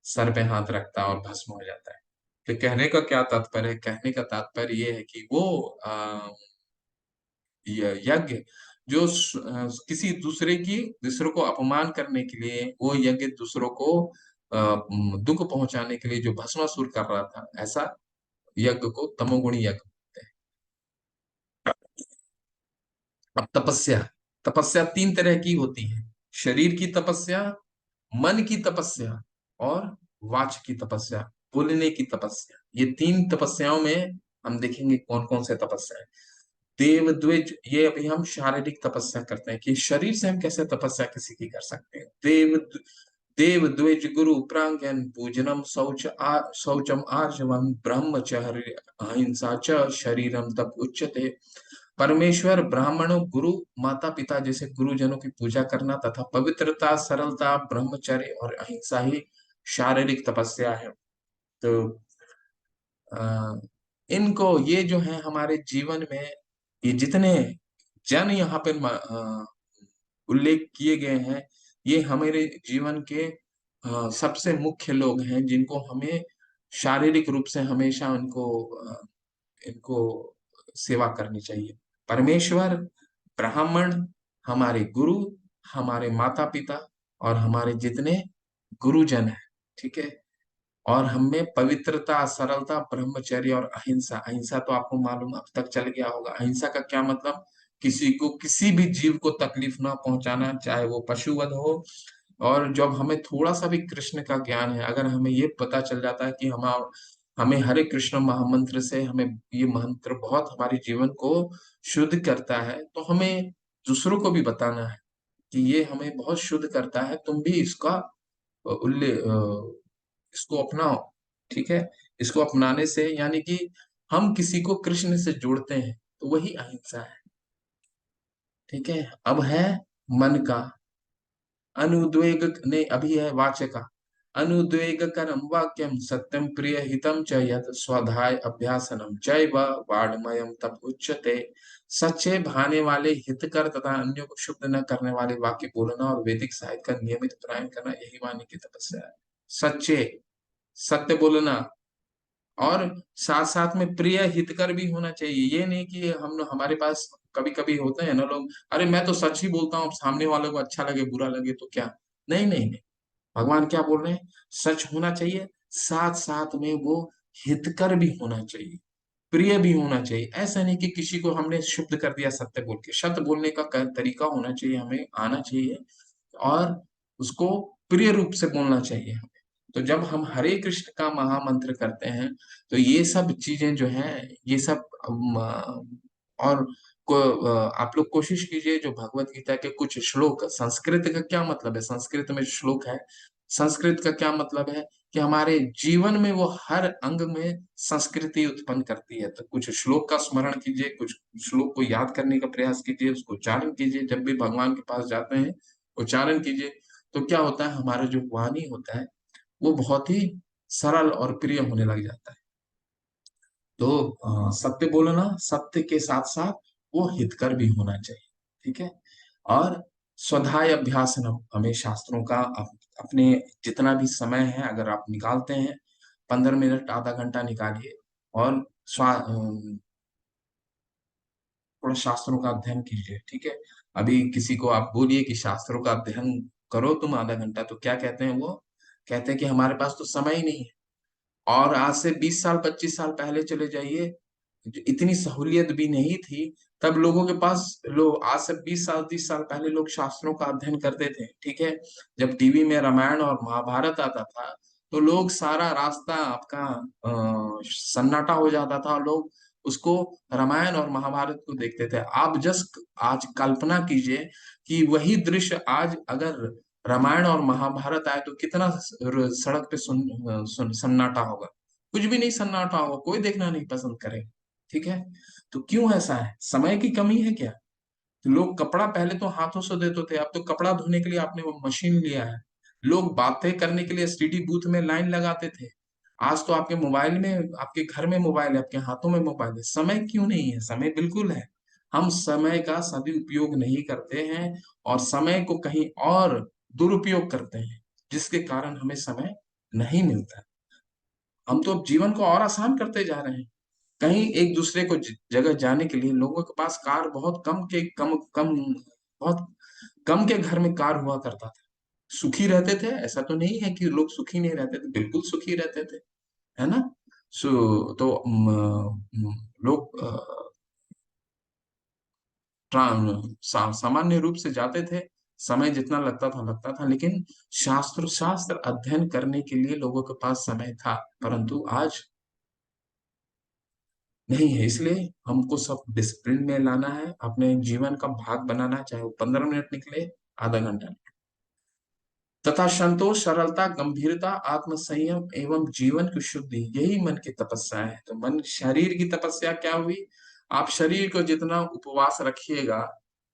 सर पे हाथ रखता है और भस्म हो जाता है। तो कहने का क्या तात्पर्य है? कहने का तात्पर्य ये है कि वो यज्ञ जो किसी दूसरों को अपमान करने के लिए, वो यज्ञ दूसरों को दुख पहुंचाने के लिए जो भस्मासुर कर रहा था, ऐसा यज्ञ को तमोगुणी यज्ञ बोलते हैं। अब तपस्या, तपस्या तीन तरह की होती है। शरीर की तपस्या, मन की तपस्या, और वाच की तपस्या, बोलने की तपस्या। ये तीन तपस्याओं में हम देखेंगे कौन कौन से तपस्या है। देव द्विज, ये अभी हम शारीरिक तपस्या करते हैं कि शरीर से हम कैसे तपस्या किसी की कर सकते हैं। देव द्विज गुरु प्रांगन पूजनम शौचम आर्जवम ब्रह्मचर्य अहिंसा च शरीरम तप उच्यते। परमेश्वर, ब्राह्मणों, गुरु, माता पिता जैसे गुरुजनों की पूजा करना तथा पवित्रता, सरलता, ब्रह्मचर्य और अहिंसा ही शारीरिक तपस्या है। तो अ, इनको, ये जो है हमारे जीवन में, ये जितने जन यहाँ पे उल्लेख किए गए हैं, ये हमारे जीवन के सबसे मुख्य लोग हैं, जिनको हमें शारीरिक रूप से हमेशा इनको सेवा करनी चाहिए। परमेश्वर, ब्राह्मण, हमारे गुरु, हमारे माता पिता, और हमारे जितने गुरुजन हैं। ठीक है। और हमें पवित्रता, सरलता, ब्रह्मचर्य और अहिंसा। अहिंसा तो आपको मालूम अब तक चल गया होगा। अहिंसा का क्या मतलब? किसी को, किसी भी जीव को तकलीफ ना पहुंचाना, चाहे वो पशुवध हो। और जब हमें थोड़ा सा भी कृष्ण का ज्ञान है, अगर हमें ये पता चल जाता है कि हमें हरे कृष्ण महामंत्र से, हमें ये मंत्र बहुत हमारे जीवन को शुद्ध करता है, तो हमें दूसरों को भी बताना है कि ये हमें बहुत शुद्ध करता है, तुम भी इसका इसको अपनाओ। ठीक है। इसको अपनाने से यानी कि हम किसी को कृष्ण से जोड़ते हैं, तो वही अहिंसा है। ठीक है। अब है मन का। अनुद्वेग ने अभी है वाचका। अनुद्वेग करम वाक्यम सत्यम प्रिय हितम च यत् स्वाध्याय अभ्यासनम चैव वाड्मयम तप उच्यते। सच्चे भाने वाले, हितकर तथा अन्यों को शुद्ध न करने वाले वाक्य बोलना और वैदिक साहित्य का नियमित पारायण करना, यही वाणी की तपस्या है। सच्चे, सत्य बोलना, और साथ साथ में प्रिय हितकर भी होना चाहिए। ये नहीं कि हम, हमारे पास कभी कभी होते हैं ना लोग, अरे मैं तो सच ही बोलता हूँ, सामने वालों को अच्छा लगे बुरा लगे तो क्या। नहीं नहीं नहीं, भगवान क्या बोल रहे हैं? सच होना चाहिए, साथ साथ में वो हितकर भी होना चाहिए, प्रिय भी होना चाहिए। ऐसा नहीं कि किसी को हमने शुद्ध कर दिया सत्य बोल के। सत्य बोलने का तरीका होना चाहिए, हमें आना चाहिए, और उसको प्रिय रूप से बोलना चाहिए। तो जब हम हरे कृष्ण का महामंत्र करते हैं तो ये सब चीजें जो हैं, ये सब और आप लोग कोशिश कीजिए, जो भगवत गीता के कुछ श्लोक, संस्कृत का क्या मतलब है, संस्कृत में श्लोक है, संस्कृत का क्या मतलब है कि हमारे जीवन में वो हर अंग में संस्कृति उत्पन्न करती है। तो कुछ श्लोक का स्मरण कीजिए, कुछ श्लोक को याद करने का प्रयास कीजिए, उसको उच्चारण कीजिए, जब भी भगवान के पास जाते हैं उच्चारण कीजिए। तो क्या होता है, हमारा जो वाणी होता है वो बहुत ही सरल और प्रिय होने लग जाता है। तो सत्य बोलना, सत्य के साथ साथ वो हितकर भी होना चाहिए। ठीक है। और स्वाध्याय अभ्यासनम, हमें शास्त्रों का अपने जितना भी समय है अगर आप निकालते हैं, 15 मिनट आधा घंटा निकालिए और थोड़ा शास्त्रों का अध्ययन कीजिए। ठीक है। अभी किसी को आप बोलिए कि शास्त्रों का अध्ययन करो तुम आधा घंटा, तो क्या कहते हैं वो, कहते हैं कि हमारे पास तो समय ही नहीं है। और आज से 20 साल 25 साल पहले चले जाइए, जो इतनी सहूलियत भी नहीं थी, तब लोगों के पास, लोग आज से 20 साल 30 साल पहले लोग शास्त्रों का अध्ययन करते थे। ठीक है। जब टीवी में रामायण और महाभारत आता था तो लोग सारा रास्ता आपका सन्नाटा हो जाता था और लोग उसको, रामायण और महाभारत को देखते थे। आप जस्ट आज कल्पना कीजिए कि वही दृश्य आज अगर रामायण और महाभारत आए तो कितना सड़क पे सन्नाटा होगा। कुछ भी नहीं सन्नाटा होगा, कोई देखना नहीं पसंद करेगा। ठीक है। तो क्यों ऐसा है, समय की कमी है क्या? तो लोग कपड़ा पहले तो हाथों से देते थे, अब तो कपड़ा धोने के लिए आपने वो मशीन लिया है। लोग बातें करने के लिए एसटीडी बूथ में लाइन लगाते थे, आज तो आपके मोबाइल में, आपके घर में मोबाइल है, आपके हाथों में मोबाइल है। समय क्यों नहीं है? समय बिल्कुल है। हम समय का सदुपयोग नहीं करते हैं और समय को कहीं और दुरुपयोग करते हैं, जिसके कारण हमें समय नहीं मिलता। हम तो अब जीवन को और आसान करते जा रहे हैं। कहीं एक दूसरे को जगह जाने के लिए लोगों के पास कार बहुत कम के कम कम बहुत कम के घर में कार हुआ करता था। सुखी रहते थे, ऐसा तो नहीं है कि लोग सुखी नहीं रहते थे, बिल्कुल सुखी रहते थे, है ना। तो लोग सामान्य रूप से जाते थे, समय जितना लगता था, लेकिन शास्त्र शास्त्र अध्ययन करने के लिए लोगों के पास समय था, परंतु आज नहीं है। इसलिए हमको सब डिसिप्लिन में लाना है, अपने जीवन का भाग बनाना, चाहे वो 15 मिनट निकले, आधा घंटा निकले। तथा संतोष, सरलता, गंभीरता, आत्म संयम एवं जीवन की शुद्धि, यही मन की तपस्या है। तो मन, शरीर की तपस्या क्या हुई? आप शरीर को जितना उपवास रखिएगा,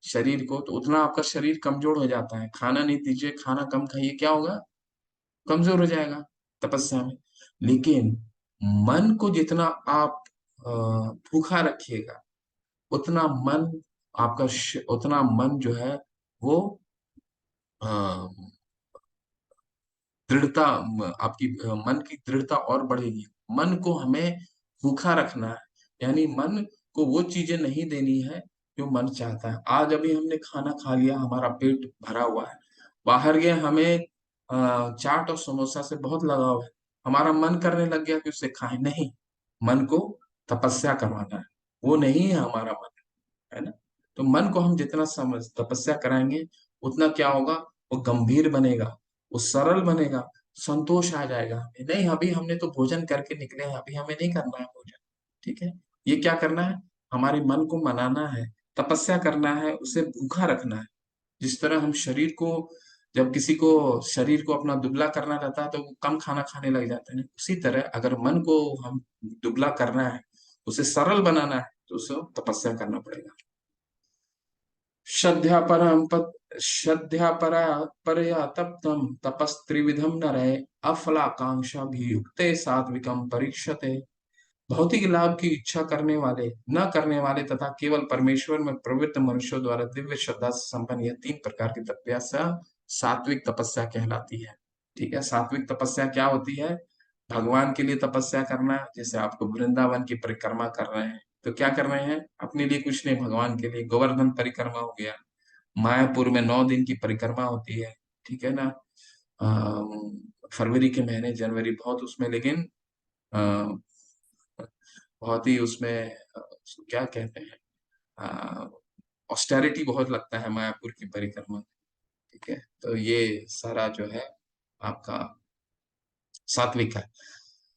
शरीर को, तो उतना आपका शरीर कमजोर हो जाता है। खाना नहीं दीजिए, खाना कम खाइए, क्या होगा? कमजोर हो जाएगा तपस्या में। लेकिन मन को जितना आप भूखा रखिएगा, उतना मन, उतना मन जो है वो अ, दृढ़ता, आपकी मन की दृढ़ता और बढ़ेगी। मन को हमें भूखा रखना है, यानी मन को वो चीजें नहीं देनी है जो मन चाहता है। आज अभी हमने खाना खा लिया, हमारा पेट भरा हुआ है, बाहर गए, हमें चाट और समोसा से बहुत लगाव है, हमारा मन करने लग गया कि उसे खाएं, नहीं। मन को तपस्या करवाना है, वो नहीं है हमारा मन, है ना। तो मन को हम जितना समझ तपस्या कराएंगे, उतना क्या होगा, वो गंभीर बनेगा, वो सरल बनेगा, संतोष आ जाएगा हमें। नहीं, अभी हमने तो भोजन करके निकले हैं, अभी हमें नहीं करना है भोजन। ठीक है। ये क्या करना है, हमारे मन को मनाना है, तपस्या करना है, उसे भूखा रखना है। जिस तरह हम शरीर को, जब किसी को शरीर को अपना दुबला करना रहता है तो वो कम खाना खाने लग जाते हैं, उसी तरह अगर मन को हम दुबला करना है, उसे सरल बनाना है, तो उसे तपस्या करना पड़ेगा। श्रद्धा परा परया तप्तम तपस्त्रिविधम नरे अफलाकांक्षा भी युक्ते सात्विकम परीक्षते। भौतिक लाभ की इच्छा करने वाले, न करने वाले तथा केवल परमेश्वर में प्रवृत्त मनुष्यों द्वारा दिव्य श्रद्धा से संपन्न यह 3 प्रकार की तपस्या सात्विक तपस्या कहलाती है। ठीक है। सात्विक तपस्या क्या होती है? भगवान के लिए तपस्या करना, जैसे आपको वृंदावन की परिक्रमा कर रहे हैं, तो क्या कर रहे हैं? अपने लिए कुछ नहीं, भगवान के लिए। गोवर्धन परिक्रमा हो गया, मायापुर में 9 दिन की परिक्रमा होती है। ठीक है ना। फरवरी के महीने, जनवरी बहुत उसमें, लेकिन बहुत ही उसमें उसको क्या कहते हैं, ऑस्टेरिटी बहुत लगता है मायापुर की परिक्रमा। ठीक है। तो ये सारा जो है आपका सात्विक है।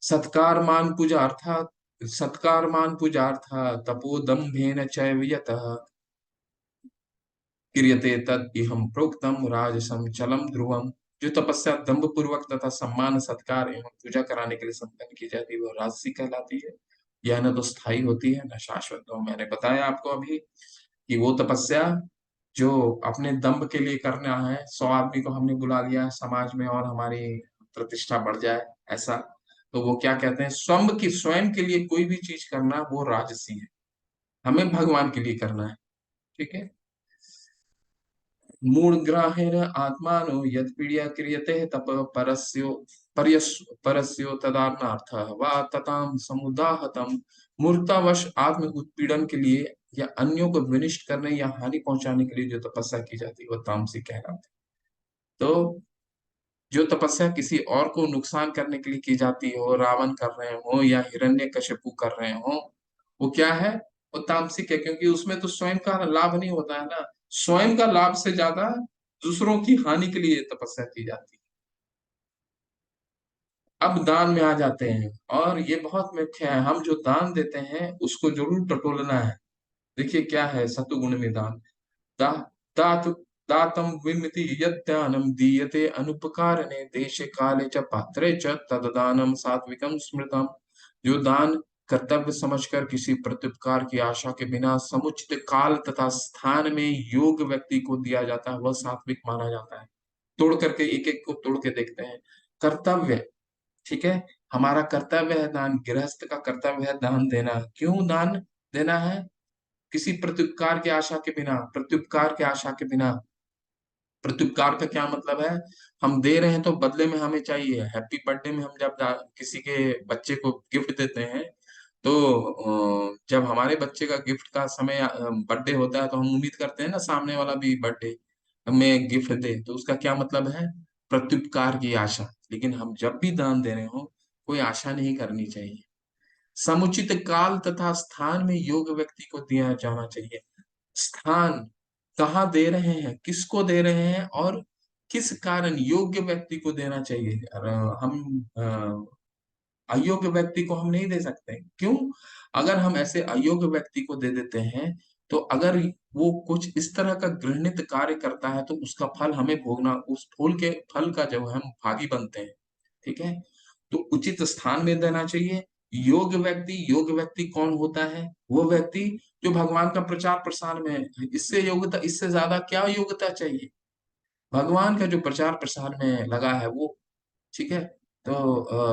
सत्कार मान पूजार्थात, सत्कार मान पूजार्थात तपोदम्भेन चैव यतः क्रियते तद इहं प्रोक्तम राजसम चलम ध्रुवम। जो तपस्या दंभ पूर्वक तथा सम्मान सत्कार एवं पूजा कराने के लिए संपन्न की जाती है वो राजसी कहलाती है। यह न तो स्थायी होती है न शाश्वत। तो मैंने बताया आपको अभी कि वो तपस्या जो अपने दंभ के लिए करना है, 100 आदमी को हमने बुला लिया समाज में और हमारी प्रतिष्ठा बढ़ जाए, ऐसा, तो वो क्या कहते हैं, स्वयं के लिए कोई भी चीज करना वो राजसी है। हमें भगवान के लिए करना है। ठीक है। मूढ़ग्राहेण आत्मानो यत्पीड्या क्रियते तप परस्यो परस्यो तदान्नार्थः वा तताम समुदाहतम। मूर्खतावश आत्म उत्पीड़न के लिए या अन्यों को विनिष्ट करने या हानि पहुंचाने के लिए जो तपस्या की जाती है वह तामसिक कहलाती है। तो जो तपस्या किसी और को नुकसान करने के लिए की जाती हो, रावण कर रहे हो या हिरण्यकशिपु कर रहे हो, वो क्या है, वो तामसिक है, क्योंकि उसमें तो स्वयं का लाभ नहीं होता है ना। स्वयं का लाभ से ज्यादा दूसरों की हानि के लिए तपस्या की जाती है। अब दान में आ जाते हैं, और ये बहुत मुख्य है, हम जो दान देते हैं उसको जरूर टटोलना है। देखिए क्या है सतुगुण में दान। दा दातु दातम विमिति यद्दानम दीयते अनुपकारणे देशे काले च पात्रे च तददानम सात्विकम स्मृतम। जो दान कर्तव्य समझकर किसी प्रत्युपकार की आशा के बिना समुचित काल तथा स्थान में योग्य व्यक्ति को दिया जाता है वह सात्विक माना जाता है। तोड़ करके एक एक को तोड़ के देखते हैं। कर्तव्य, ठीक है, हमारा कर्तव्य है दान, गृहस्थ का कर्तव्य है दान देना। क्यों दान देना है? किसी प्रत्युपकार की आशा के बिना, प्रत्युपकार की आशा के बिना। प्रत्युपकार का क्या मतलब है? हम दे रहे हैं तो बदले में हमें चाहिए। हैप्पी बर्थडे में हम जब किसी के बच्चे को गिफ्ट देते हैं, तो जब हमारे बच्चे का गिफ्ट का समय बर्थडे होता है तो हम उम्मीद करते हैं ना सामने वाला भी बर्थडे में गिफ्ट दे, तो उसका क्या मतलब है? प्रत्युपकार की आशा। लेकिन हम जब भी दान दे रहे हो कोई आशा नहीं करनी चाहिए। समुचित काल तथा स्थान में योग्य व्यक्ति को दिया जाना चाहिए। स्थान, कहाँ दे रहे हैं, किसको दे रहे हैं, और किस कारण योग्य व्यक्ति को देना चाहिए। और हम अयोग्य व्यक्ति को हम नहीं दे सकते। क्यों? अगर हम ऐसे अयोग्य व्यक्ति को दे देते हैं तो अगर वो कुछ इस तरह का घृणित कार्य करता है तो उसका फल हमें भोगना, उस फूल के फल का जो है हम भागी बनते हैं। ठीक है। तो उचित स्थान में देना चाहिए। योग्य व्यक्ति कौन होता है? वो व्यक्ति जो भगवान का प्रचार प्रसार में है। इससे योग्यता, इससे ज्यादा क्या योग्यता चाहिए? भगवान का जो प्रचार प्रसार में लगा है वो, ठीक है। तो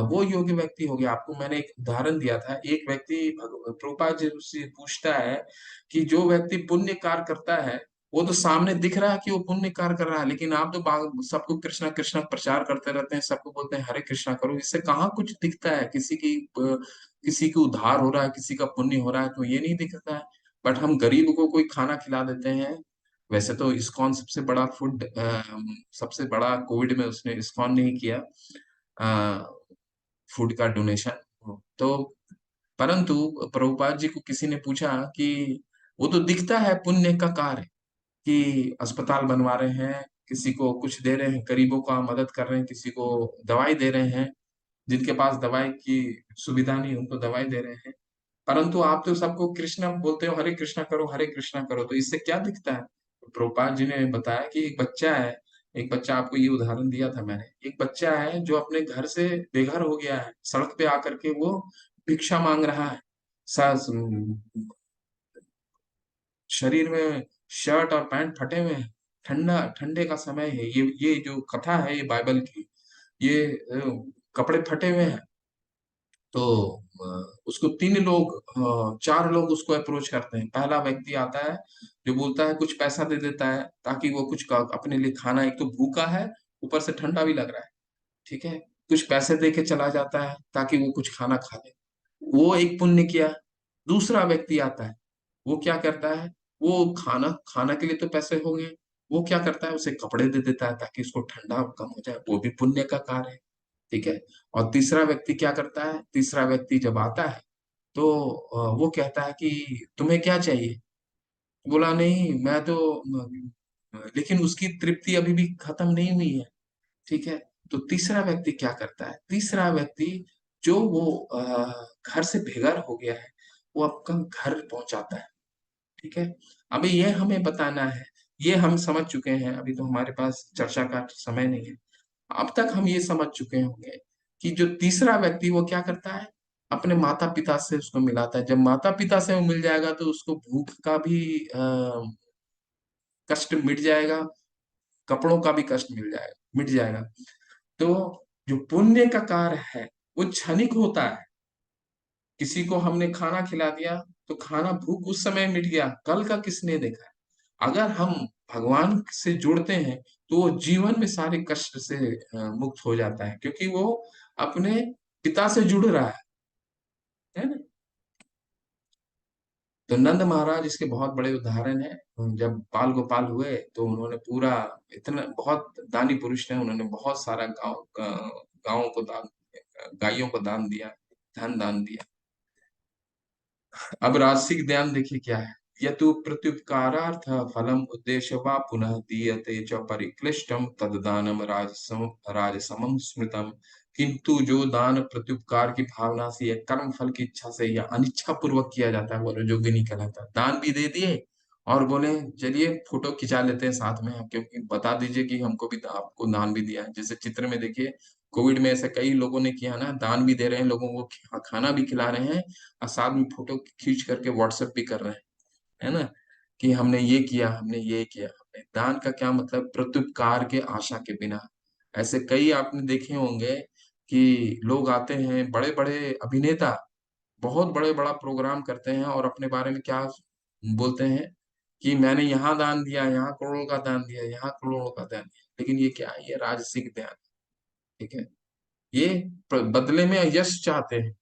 वो योग्य व्यक्ति हो गया। आपको मैंने एक उदाहरण दिया था। एक व्यक्ति प्रभुपाद जी से पूछता है कि जो व्यक्ति पुण्य कार्य करता है, वो तो सामने दिख रहा है कि वो पुण्य कार्य कर रहा है, लेकिन आप तो सबको कृष्णा कृष्णा प्रचार करते रहते हैं, सबको बोलते हैं हरे कृष्णा करो, इससे कहाँ कुछ दिखता है? किसी की उद्धार हो रहा है, किसी का पुण्य हो रहा है, तो ये नहीं दिखता है। बट हम गरीब को कोई खाना खिला देते हैं। वैसे तो इस्कॉन सबसे बड़ा सबसे बड़ा कोविड में उसने इस्कॉन नहीं किया फूड का डोनेशन। तो परंतु प्रभुपाद जी को किसी ने पूछा कि वो तो दिखता है पुण्य का कार्य, कि अस्पताल बनवा रहे हैं, किसी को कुछ दे रहे हैं, गरीबों का मदद कर रहे हैं, किसी को दवाई दे रहे हैं, जिनके पास दवाई की सुविधा नहीं उनको दवाई दे रहे हैं, परंतु आप तो सबको कृष्णा बोलते हो, हरे कृष्णा करो, हरे कृष्णा करो, तो इससे क्या दिखता है? तो प्रभुपाद जी ने बताया कि एक बच्चा है, एक बच्चा, आपको ये उदाहरण दिया था मैंने, एक बच्चा है जो अपने घर से बेघर हो गया है, सड़क पे आकर के वो भिक्षा मांग रहा है। सा- शरीर में शर्ट और पैंट फटे हुए हैं, ठंडे का समय है, ये जो कथा है ये बाइबल की, ये कपड़े फटे हुए हैं। तो उसको तीन लोग, चार लोग उसको अप्रोच करते हैं। पहला व्यक्ति आता है जो बोलता है, कुछ पैसा दे देता है ताकि वो कुछ अपने लिए खाना, एक तो भूखा है ऊपर से ठंडा भी लग रहा है, ठीक है, कुछ पैसे दे के चला जाता है ताकि वो कुछ खाना खा ले। वो एक पुण्य किया। दूसरा व्यक्ति आता है, वो क्या करता है, वो खाना खाना के लिए तो पैसे हो गए, वो क्या करता है, उसे कपड़े दे देता है ताकि उसको ठंडा कम हो जाए, वो भी पुण्य का कार्य है। ठीक है। और तीसरा व्यक्ति क्या करता है, तीसरा व्यक्ति जब आता है तो वो कहता है कि तुम्हें क्या चाहिए? बोला नहीं मैं तो लेकिन उसकी तृप्ति अभी भी खत्म नहीं हुई है। ठीक है। तो तीसरा व्यक्ति क्या करता है? तीसरा व्यक्ति जो वो घर से बेघर हो गया है, वो आपका घर पहुंचाता है। ठीक है, अभी ये हमें बताना है, ये हम समझ चुके हैं, अभी तो हमारे पास चर्चा का समय नहीं है। अब तक हम ये समझ चुके होंगे कि जो तीसरा व्यक्ति वो क्या करता है, अपने माता पिता से उसको मिलाता है। जब माता पिता से वो मिल जाएगा तो उसको भूख का भी कष्ट मिट जाएगा, कपड़ों का भी कष्ट मिट जाएगा। तो जो पुण्य का कार्य है वो क्षणिक होता है। किसी को हमने खाना खिला दिया तो खाना, भूख उस समय मिट गया, कल का किसने देखा है। अगर हम भगवान से जुड़ते हैं तो वो जीवन में सारे कष्ट से मुक्त हो जाता है, क्योंकि वो अपने पिता से जुड़ रहा है ना। तो नंद महाराज इसके बहुत बड़े उदाहरण हैं। जब बाल गोपाल हुए तो उन्होंने पूरा, इतना बहुत दानी पुरुष थे, उन्होंने बहुत सारा गांवों को दान, गायों को दान दिया, धन दान दिया। अब राजसिक ध्यान देखिए क्या है। यतु प्रत्युपकारार्थ फलम उद्देश्य वा पुनः दीयते च परिक्लिष्टम तद्दानम राजसमम स्मृतम। किंतु जो दान प्रत्युपकार की भावना से या कर्म फल की इच्छा से या अनिच्छा पूर्वक किया जाता है वो रजोगुनी नहीं कहलाता। दान भी दे दिए और बोले चलिए फोटो खिंचा लेते हैं साथ में, क्योंकि बता दीजिए कि हमको भी, आपको दान भी दिया है। जैसे चित्र में देखिए, कोविड में ऐसे कई लोगों ने किया ना, दान भी दे रहे हैं लोगों को, खाना भी खिला रहे हैं और साथ में फोटो खींच करके व्हाट्सएप भी कर रहे हैं, है ना, कि हमने ये किया, हमने ये किया। हमने दान का क्या मतलब, प्रत्युपकार के आशा के बिना। ऐसे कई आपने देखे होंगे कि लोग आते हैं, बड़े बड़े अभिनेता बहुत बड़ा प्रोग्राम करते हैं और अपने बारे में क्या बोलते हैं कि मैंने यहाँ दान दिया, यहाँ करोड़ों का दान दिया, यहाँ करोड़ों का दान दिया। लेकिन ये क्या है? ये राजसिक ध्यान। ठीक है, ये बदले में यश चाहते हैं।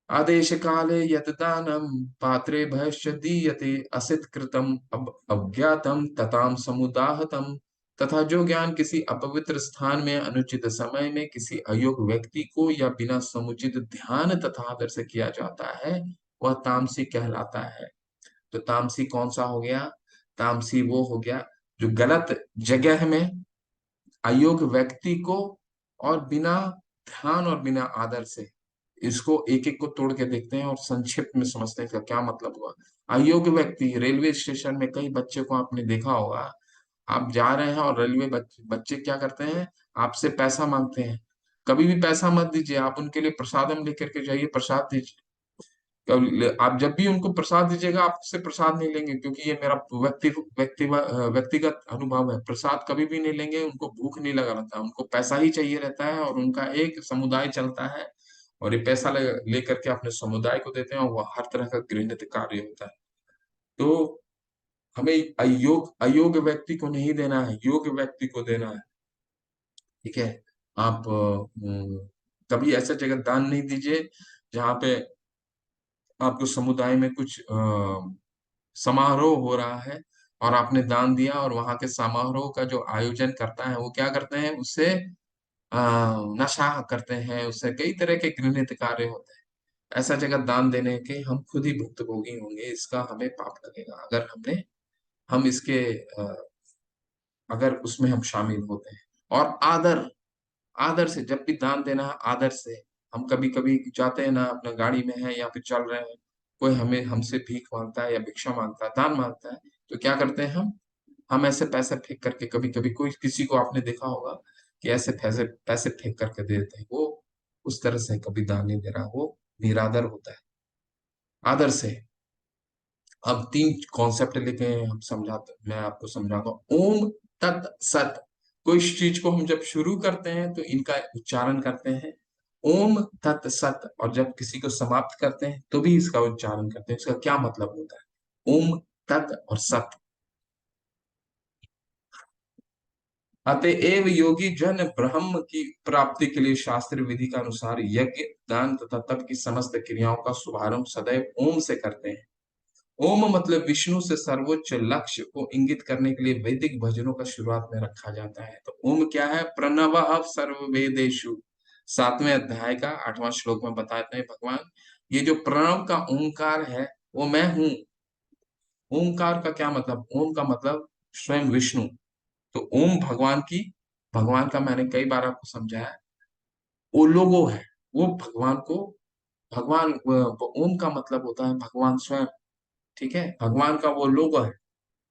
आदेश काले यत दानम पात्रे भयश्च दीयते असित कृतम अज्ञातम तताम समुदाहतम। तथा जो ज्ञान किसी अपवित्र स्थान में अनुचित समय में किसी अयोग्य व्यक्ति को या बिना समुचित ध्यान तथा आदर से किया जाता है वह तामसी कहलाता है। तो तामसी कौन सा हो गया? तामसी वो हो गया जो गलत जगह में अयोग्य व्यक्ति को और बिना ध्यान और बिना आदर से, इसको एक एक को तोड़ के देखते हैं और संक्षिप्त में समझते हैं इसका क्या मतलब हुआ। अयोग्य व्यक्ति, रेलवे स्टेशन में कई बच्चे को आपने देखा होगा, आप जा रहे हैं और रेलवे बच्चे क्या करते हैं, आपसे पैसा मांगते हैं। कभी भी पैसा मत दीजिए, आप उनके लिए प्रसादम लेकर के जाइए, प्रसाद दीजिए। आप जब भी उनको प्रसाद दीजिएगा आपसे प्रसाद नहीं लेंगे, क्योंकि ये मेरा व्यक्तिगत अनुभव है। प्रसाद कभी भी नहीं लेंगे, उनको भूख नहीं लगा रहता, उनको पैसा ही चाहिए रहता है और उनका एक समुदाय चलता है और ये पैसा लेकर के अपने समुदाय को देते हैं और वह हर तरह का घृणित कार्य होता है। तो हमें अयोग्य व्यक्ति को नहीं देना है, योग्य व्यक्ति को देना है। ठीक है, आप कभी ऐसा जगह दान नहीं दीजिए जहाँ पे आपको समुदाय में कुछ समारोह हो रहा है और आपने दान दिया और वहां के समारोह का जो आयोजन करता है वो क्या करते हैं, उससे नशा करते हैं, उससे कई तरह के घृणित कार्य होते हैं। ऐसा जगह दान देने के हम खुद ही भुक्तभोगी होंगे, इसका हमें पाप लगेगा अगर हम इसके अ, अगर उसमें हम शामिल होते हैं। और आदर, आदर से जब भी दान देना है, आदर से। हम कभी कभी जाते हैं ना, अपना गाड़ी में है या फिर चल रहे हैं, कोई हमें हमसे भीख मांगता है या भिक्षा मांगता है, दान मांगता है, तो क्या करते हैं हम ऐसे पैसे फेंक करके, कभी कभी कोई किसी को आपने देखा होगा कि ऐसे पैसे पैसे फेंक करके दे देते हैं, वो उस तरह से कभी दान नहीं दे रहा, वो निरादर होता है। आदर से। अब तीन कॉन्सेप्ट लेके हम समझाते, मैं आपको समझाता हूँ। ओम तत् सत। कोई चीज को हम जब शुरू करते हैं तो इनका उच्चारण करते हैं ओम तत् सत, और जब किसी को समाप्त करते हैं तो भी इसका उच्चारण करते हैं। इसका क्या मतलब होता है ओम तत् और सत? अतएव योगी जन ब्रह्म की प्राप्ति के लिए शास्त्र विधि का अनुसार यज्ञ, दान तथा तप की समस्त क्रियाओं का शुभारंभ सदैव ओम से करते हैं। ओम मतलब विष्णु से सर्वोच्च लक्ष्य को इंगित करने के लिए वैदिक भजनों का शुरुआत में रखा जाता है। तो ओम क्या है? प्रणव सर्व वेदेशु, 7वें अध्याय का 8वां श्लोक में बताते हैं भगवान। ये जो प्रणव का ओंकार है वो मैं हूं। ओंकार का क्या मतलब? ओम का मतलब स्वयं विष्णु। तो ओम भगवान की भगवान का मैंने कई बार आपको समझाया, वो लोगो है। वो भगवान को, भगवान ओम का मतलब होता है भगवान स्वयं। ठीक है, भगवान का वो लोगो है,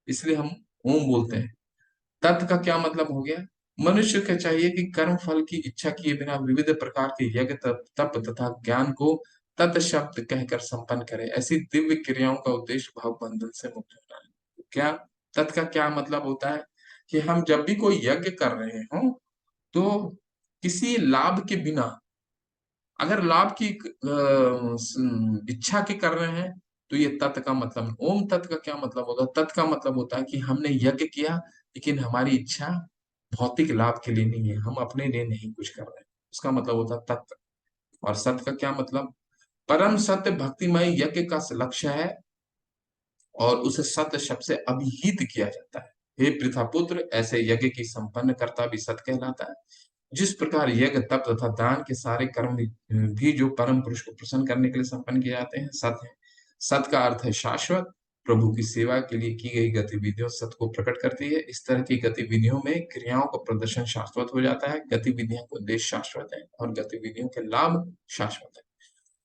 इसलिए हम ओम बोलते हैं। तत् का क्या मतलब हो गया? मनुष्य को चाहिए कि कर्म फल की इच्छा किए बिना विविध प्रकार के यज्ञ, तप तप तथा ज्ञान को तत् शब्द कहकर संपन्न करे। ऐसी दिव्य क्रियाओं का उद्देश्य भाव बंधन से मुक्त होना है। क्या तत् का क्या मतलब होता है? कि हम जब भी कोई यज्ञ कर रहे हो, तो किसी लाभ के बिना, अगर लाभ की इच्छा के कर रहे हैं, तो ये तत् का मतलब। ओम तत् का क्या मतलब होगा? तत् का मतलब होता है कि हमने यज्ञ किया, लेकिन हमारी इच्छा भौतिक लाभ के लिए नहीं है, हम अपने लिए नहीं कुछ कर रहे हैं, उसका मतलब होता है तत्। और सत्य का क्या मतलब? परम सत्य भक्तिमय यज्ञ का लक्ष्य है, और उसे सत्य शब्द से अभिहित किया जाता है। हे पृथा पुत्र, ऐसे यज्ञ की संपन्न करता भी सत्य कहलाता है। जिस प्रकार यज्ञ तप तथा दान के सारे कर्म भी जो परम पुरुष को प्रसन्न करने के लिए संपन्न किए जाते हैं, सत है। सत का अर्थ है शाश्वत। प्रभु की सेवा के लिए की गई गतिविधियों सत को प्रकट करती है। इस तरह की गतिविधियों में क्रियाओं का प्रदर्शन शाश्वत हो जाता है, गतिविधियों का उद्देश्य शाश्वत है, और गतिविधियों के लाभ शाश्वत है।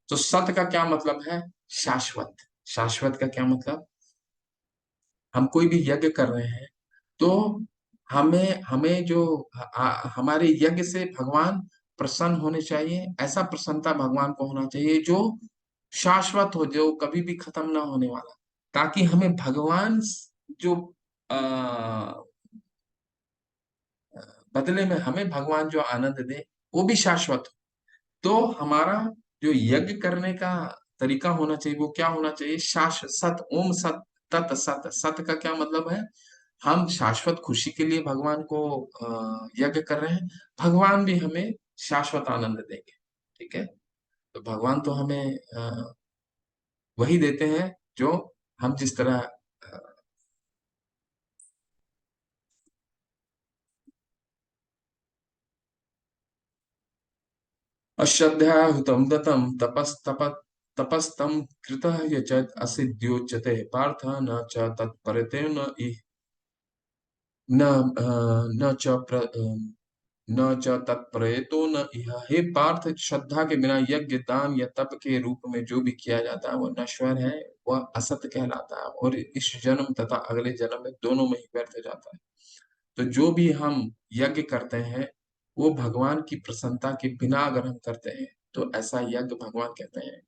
तो सत का क्या मतलब है? शाश्वत। शाश्वत का क्या मतलब? हम कोई भी यज्ञ कर रहे हैं, तो हमें हमें जो हमारे यज्ञ से भगवान प्रसन्न होने चाहिए। ऐसा प्रसन्नता भगवान को होना चाहिए जो शाश्वत हो, जो कभी भी खत्म ना होने वाला, ताकि हमें भगवान जो आ, बदले में हमें भगवान जो आनंद दे, वो भी शाश्वत हो। तो हमारा जो यज्ञ करने का तरीका होना चाहिए, वो क्या होना चाहिए? शाश्वत सत। ओम सत तत् सत। सत का क्या मतलब है? हम शाश्वत खुशी के लिए भगवान को यज्ञ कर रहे हैं, भगवान भी हमें शाश्वत आनंद देंगे। ठीक है, तो भगवान तो हमें वही देते हैं जो हम जिस तरह अश्रद्धया हुतम दतम तपस्तप तपस्तम कृतः यचत असिद्योच्यते पार्थ न च तत्परते न न न च न च तत्प्रेतो न इह। हे पार्थ, श्रद्धा के बिना यज्ञ दान या तप के रूप में जो भी किया जाता है वह नश्वर है, वह असत कहलाता है, और इस जन्म तथा अगले जन्म में दोनों में ही व्यर्थ जाता है। तो जो भी हम यज्ञ करते हैं, वो भगवान की प्रसन्नता के बिना अगर हम करते हैं, तो ऐसा यज्ञ भगवान कहते हैं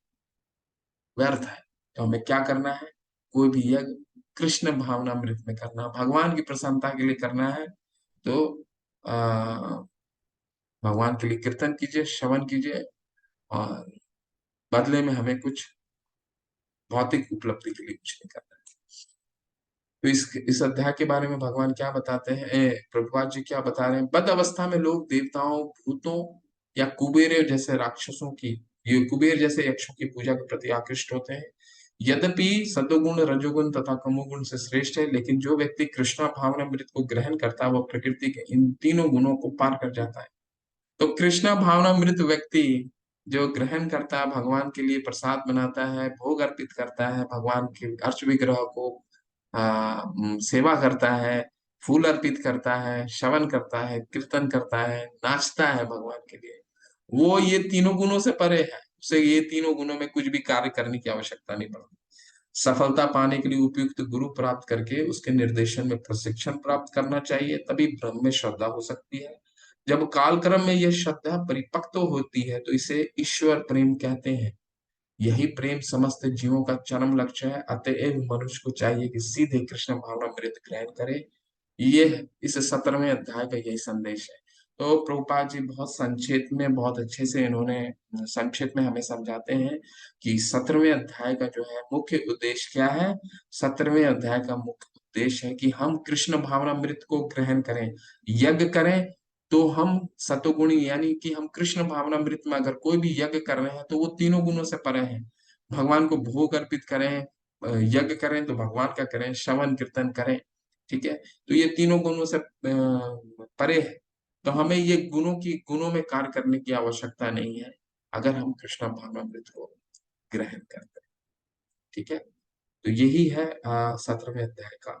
व्यर्थ है। तो हमें क्या करना है? कोई भी यज्ञ कृष्ण भावनामृत में करना, भगवान की प्रसन्नता के लिए करना है। तो आ, भगवान के लिए कीर्तन कीजिए, श्रवण कीजिए, और बदले में हमें कुछ भौतिक उपलब्धि के लिए कुछ नहीं करना है। तो इस अध्याय के बारे में भगवान क्या बताते हैं, प्रभुपाद जी क्या बता रहे हैं? बद अवस्था में लोग देवताओं, भूतों या कुबेर जैसे राक्षसों की, ये कुबेर जैसे यक्षों की पूजा के प्रति आकृष्ट होते हैं। यद्यपि सतोगुण, रजोगुण तथा तमोगुण से श्रेष्ठ है, लेकिन जो व्यक्ति कृष्णा भावनामृत को ग्रहण करता है, वह प्रकृति के इन तीनों गुणों को पार कर जाता है। तो कृष्णा भावनामृत व्यक्ति जो ग्रहण करता है, भगवान के लिए प्रसाद बनाता है, भोग अर्पित करता है, भगवान के अर्च विग्रह को सेवा करता है, फूल अर्पित करता है, श्रवण करता है, कीर्तन करता है, नाचता है भगवान के लिए, वो ये तीनों गुणों से परे है। उसे ये तीनों गुणों में कुछ भी कार्य करने की आवश्यकता नहीं पड़ती। सफलता पाने के लिए उपयुक्त गुरु प्राप्त करके उसके निर्देशन में प्रशिक्षण प्राप्त करना चाहिए, तभी ब्रह्म में श्रद्धा हो सकती है। जब कालक्रम में यह श्रद्धा परिपक्व होती है, तो इसे ईश्वर प्रेम कहते हैं। यही प्रेम समस्त जीवों का चरम लक्ष्य है। अतएव मनुष्य को चाहिए कि सीधे कृष्ण भावनामृत ग्रहण करे। ये इस 17वें अध्याय का यही संदेश है। तो प्रभुपाद जी बहुत संक्षेप में, बहुत अच्छे से इन्होंने संक्षेप में हमें समझाते हैं कि 17वें अध्याय का जो है मुख्य उद्देश्य क्या है। 17वें अध्याय का मुख्य उद्देश्य है कि हम कृष्ण भावनामृत को ग्रहण करें, यज्ञ करें। तो हम सतोगुणी, यानी कि हम कृष्ण भावनामृत में अगर कोई भी यज्ञ कर रहे हैं, तो वो तीनों गुणों से परे हैं। भगवान को भोग अर्पित करें, यज्ञ करें तो भगवान का करें, श्रवण कीर्तन करें। ठीक है, तो ये तीनों गुणों से परे है। तो हमें ये गुणों में कार्य करने की आवश्यकता नहीं है, अगर हम कृष्ण भावनामृत को ग्रहण करते हैं। ठीक है, तो यही है 17वें अध्याय का।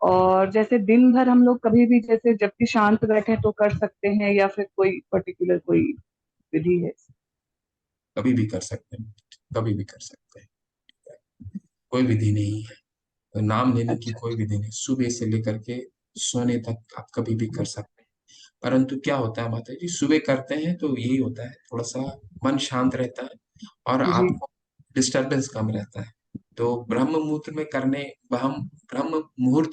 और जैसे दिन भर हम लोग कभी भी जैसे जब भी शांत बैठे तो कर सकते हैं, या फिर कोई पर्टिकुलर कोई विधि है? कभी भी कर सकते हैं, कभी भी कर सकते हैं, कोई विधि नहीं है। तो नाम लेने की अच्छा। कोई विधि नहीं, सुबह से लेकर के सोने तक आप कभी भी कर सकते हैं। परंतु क्या होता है माता जी, सुबह करते हैं तो यही होता है, थोड़ा सा मन शांत रहता है और जी आपको डिस्टरबेंस कम रहता है। तो ब्रह्म मुहूर्त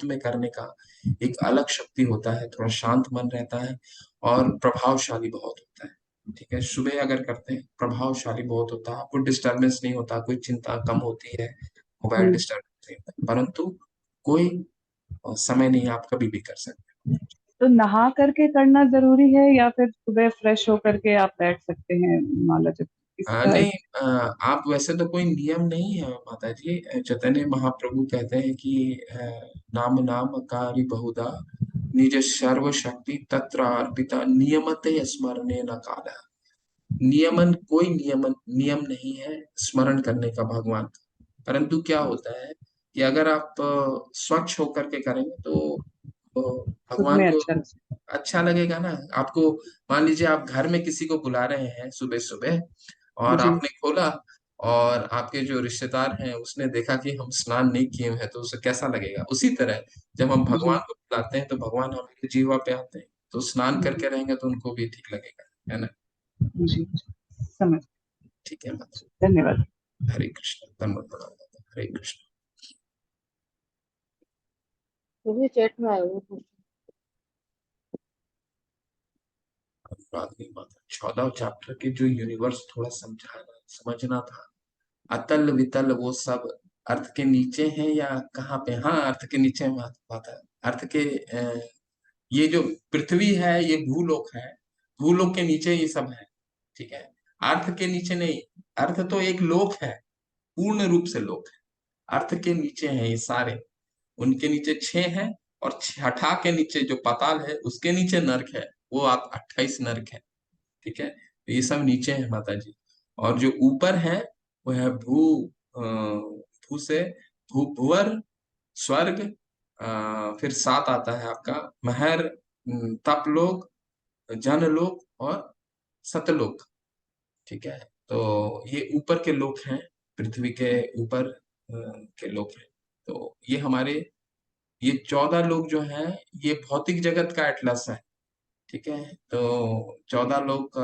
में करने का एक अलग शक्ति होता है, थोड़ा शांत मन रहता है और प्रभावशाली बहुत होता है। ठीक है, सुबह अगर करते हैं प्रभावशाली बहुत होता है, आपको डिस्टरबेंस नहीं होता, कोई चिंता कम होती है, मोबाइल हम्म। डिस्टर्ब नहीं होता। परंतु कोई समय नहीं, आप कभी भी कर सकते हैं। तो नहा करके करना जरूरी है, या फिर सुबह फ्रेश होकर के आप बैठ सकते हैं माला जप? इसका नहीं, आप वैसे तो कोई नियम नहीं है माता जी। चैतन्य महाप्रभु कहते हैं कि नाम नाम कारी बहुधा निज सर्व शक्ति तत्र अर्पिता नियमते स्मरणे न काला। नियम नहीं है स्मरण करने का भगवान का। परंतु क्या होता है कि अगर आप स्वच्छ होकर के करेंगे तो खुद भगवान में को अच्छा लगता अच्छा लगेगा ना आपको। मान लीजिए आप घर में किसी को बुला रहे हैं सुबह सुबह, है। और जी। आपने खोला और आपके जो रिश्तेदार हैं उसने देखा कि हम स्नान नहीं किए हुए हैं, तो उसे कैसा लगेगा। उसी तरह जब हम भगवान जी। को बुलाते हैं तो भगवान हमारे जीवा पे आते हैं, तो स्नान जी। करके रहेंगे तो उनको भी ठीक लगेगा, है ना। जी। समझ। ठीक है माता। धन्यवाद। हरे कृष्ण, धन्यवाद माता। हरे कृष्ण। वो भी चैट में आए हुए हैं। अनुराग नहीं माता, 14 चैप्टर के जो यूनिवर्स थोड़ा समझाना समझना था। अतल वितल वो सब अर्थ के नीचे है या कहाँ पे? हाँ, अर्थ के नीचे है माता। अर्थ के ये जो पृथ्वी है ये भूलोक है, भूलोक के नीचे ये सब है। ठीक है, अर्थ के नीचे नहीं। अर्थ तो एक लोक है, पूर्ण रूप से लोक है। अर्थ के नीचे है ये सारे, उनके नीचे 6 है, और छठा के नीचे जो पाताल है उसके नीचे नर्क है। वो आप 28 नर्क है। ठीक है, तो ये सब नीचे है माता जी। और जो ऊपर है वो है भू से भूवर, स्वर्ग, फिर 7 आता है आपका महर, तपलोक, जनलोक और सतलोक। ठीक है, तो ये ऊपर के लोक हैं, पृथ्वी के ऊपर के लोक हैं। तो ये हमारे ये 14 लोग जो हैं ये भौतिक जगत का एटलस है। ठीक है, तो 14 लोग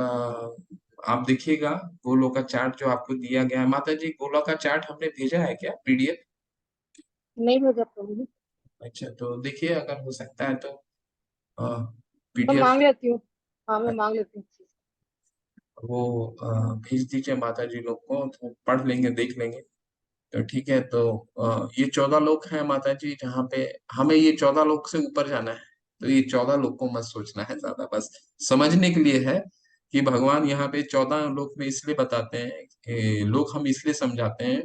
आप देखिएगा, गोलों का चार्ट जो आपको दिया गया है माता जी, गोलों का चार्ट हमने भेजा है क्या पीडीएफ? नहीं भेजा प्रभु जी। अच्छा, तो देखिए अगर हो सकता है तो मैं पीडीएफ मांग लेती हूँ। हाँ मैं मांग लेती हूँ। वो भेज दीजिए माता जी लोग को, तो पढ़ लेंगे देख लेंगे। तो ठीक है, तो ये 14 लोग हैं माता जी, जहाँ पे हमें ये 14 लोग से ऊपर जाना है। तो ये 14 लोग को मत सोचना है ज्यादा, बस समझने के लिए है कि भगवान यहाँ पे 14 लोक में इसलिए बताते हैं कि लोग हम इसलिए समझाते हैं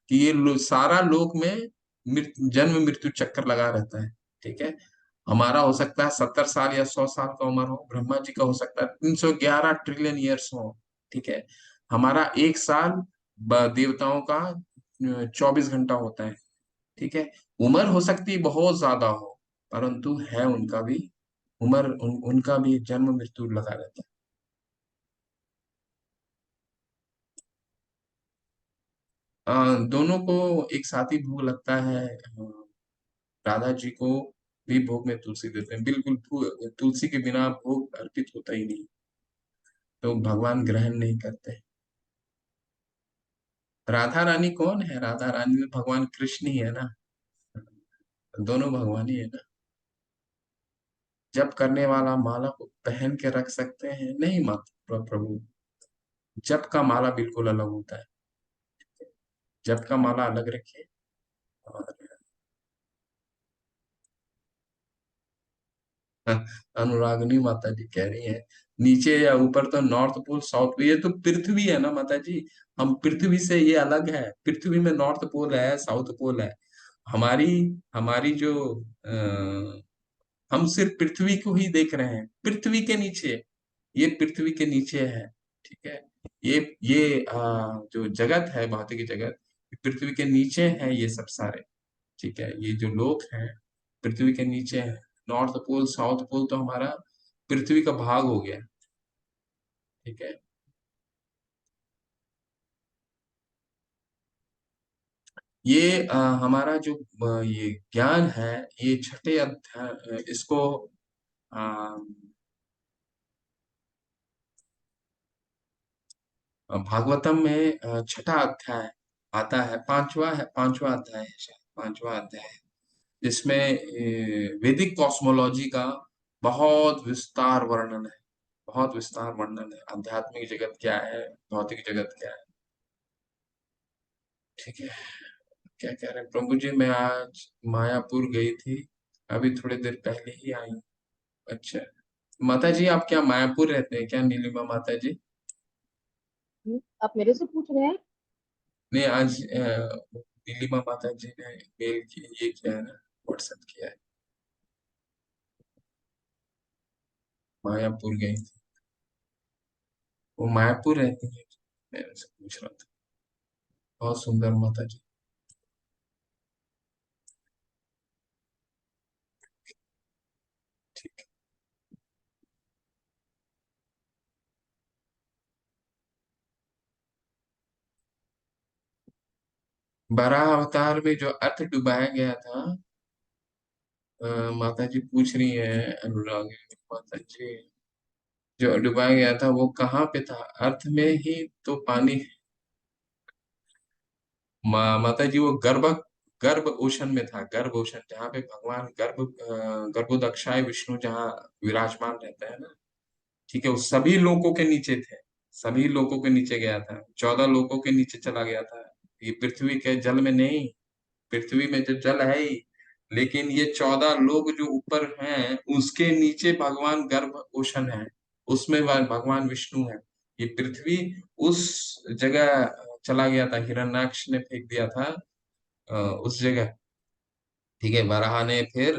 कि ये सारा लोक में जन्म मृत्यु चक्कर लगा रहता है। ठीक है, हमारा हो सकता है 70 साल या 100 साल का उम्र हो, ब्रह्मा जी का हो सकता है 311 ट्रिलियन ईयर्स हो। ठीक है, हमारा एक साल देवताओं का 24 घंटा होता है। ठीक है, उम्र हो सकती है बहुत ज्यादा हो, परंतु है उनका भी उम्र, उनका भी जन्म मृत्यु लगा रहता है। दोनों को एक साथ ही भोग लगता है। राधा जी को भी भोग में तुलसी देते हैं, बिल्कुल तुलसी के बिना भोग अर्पित होता ही नहीं, तो भगवान ग्रहण नहीं करते। राधा रानी कौन है? राधा रानी तो भगवान कृष्ण ही है ना, दोनों भगवान ही है ना। जप करने वाला माला को पहन के रख सकते हैं? नहीं माता प्रभु, जप का माला बिल्कुल अलग होता है। जप का माला अलग रखिए। और अनुरागनी माता जी कह रही है नीचे या ऊपर, तो नॉर्थ पोल साउथ पोल, ये तो पृथ्वी है ना माता जी। हम पृथ्वी से, ये अलग है, पृथ्वी में नॉर्थ पोल है साउथ पोल है। हमारी हमारी जो हम सिर्फ पृथ्वी को ही देख रहे हैं, पृथ्वी के नीचे, ये पृथ्वी के नीचे है। ठीक है, ये जो जगत है भौतिक जगत, ये पृथ्वी के नीचे है ये सब सारे। ठीक है, ये जो लोक हैं पृथ्वी के नीचे है। नॉर्थ पोल साउथ पोल तो हमारा पृथ्वी का भाग हो गया। ठीक है, ये हमारा जो ये ज्ञान है, ये छठे अध्याय इसको अ, भागवतम में छठा अध्याय आता है, पांचवा अध्याय है शायद, पांचवा अध्याय है, जिसमें वैदिक कॉस्मोलॉजी का बहुत विस्तार वर्णन है। बहुत विस्तार वर्णन है, आध्यात्मिक जगत क्या है, भौतिक जगत क्या है। ठीक है, क्या कह रहे हैं प्रभु जी, मैं आज मायापुर गई थी, अभी थोड़ी देर पहले ही आई हूँ। अच्छा, माता जी आप क्या मायापुर रहते हैं क्या, नीलिमा माता जी? आप मेरे से पूछ रहे हैं? नहीं, आज नीलिमा माता जी ने मेल की, ये किया है ना, व्हाट्सएप किया है, मायापुर गई थी, वो मायापुर रहती है, मैं उनसे पूछ रहा था। बहुत सुंदर माता जी। ठीक। 12 अवतार में जो अर्थ डुबाया गया था, माता जी पूछ रही है, अनुराग माता जी, जो डुबाया गया था वो कहाँ पे था? अर्थ में ही तो पानी। माता जी वो गर्भ ओशन में था, गर्भ ओशन, जहाँ पे भगवान गर्भोदक्षाय विष्णु जहाँ विराजमान रहते हैं ना। ठीक है, वो सभी लोगों के नीचे थे, सभी लोगों के नीचे गया था, 14 लोगों के नीचे चला गया था। ये पृथ्वी के जल में नहीं, पृथ्वी में जो जल है ही, लेकिन ये 14 लोग जो ऊपर हैं उसके नीचे भगवान गर्भ ओशन है, उसमें भगवान विष्णु है। ये पृथ्वी उस जगह चला गया था, हिरण्याक्ष ने फेंक दिया था उस जगह। ठीक है, वराह ने फिर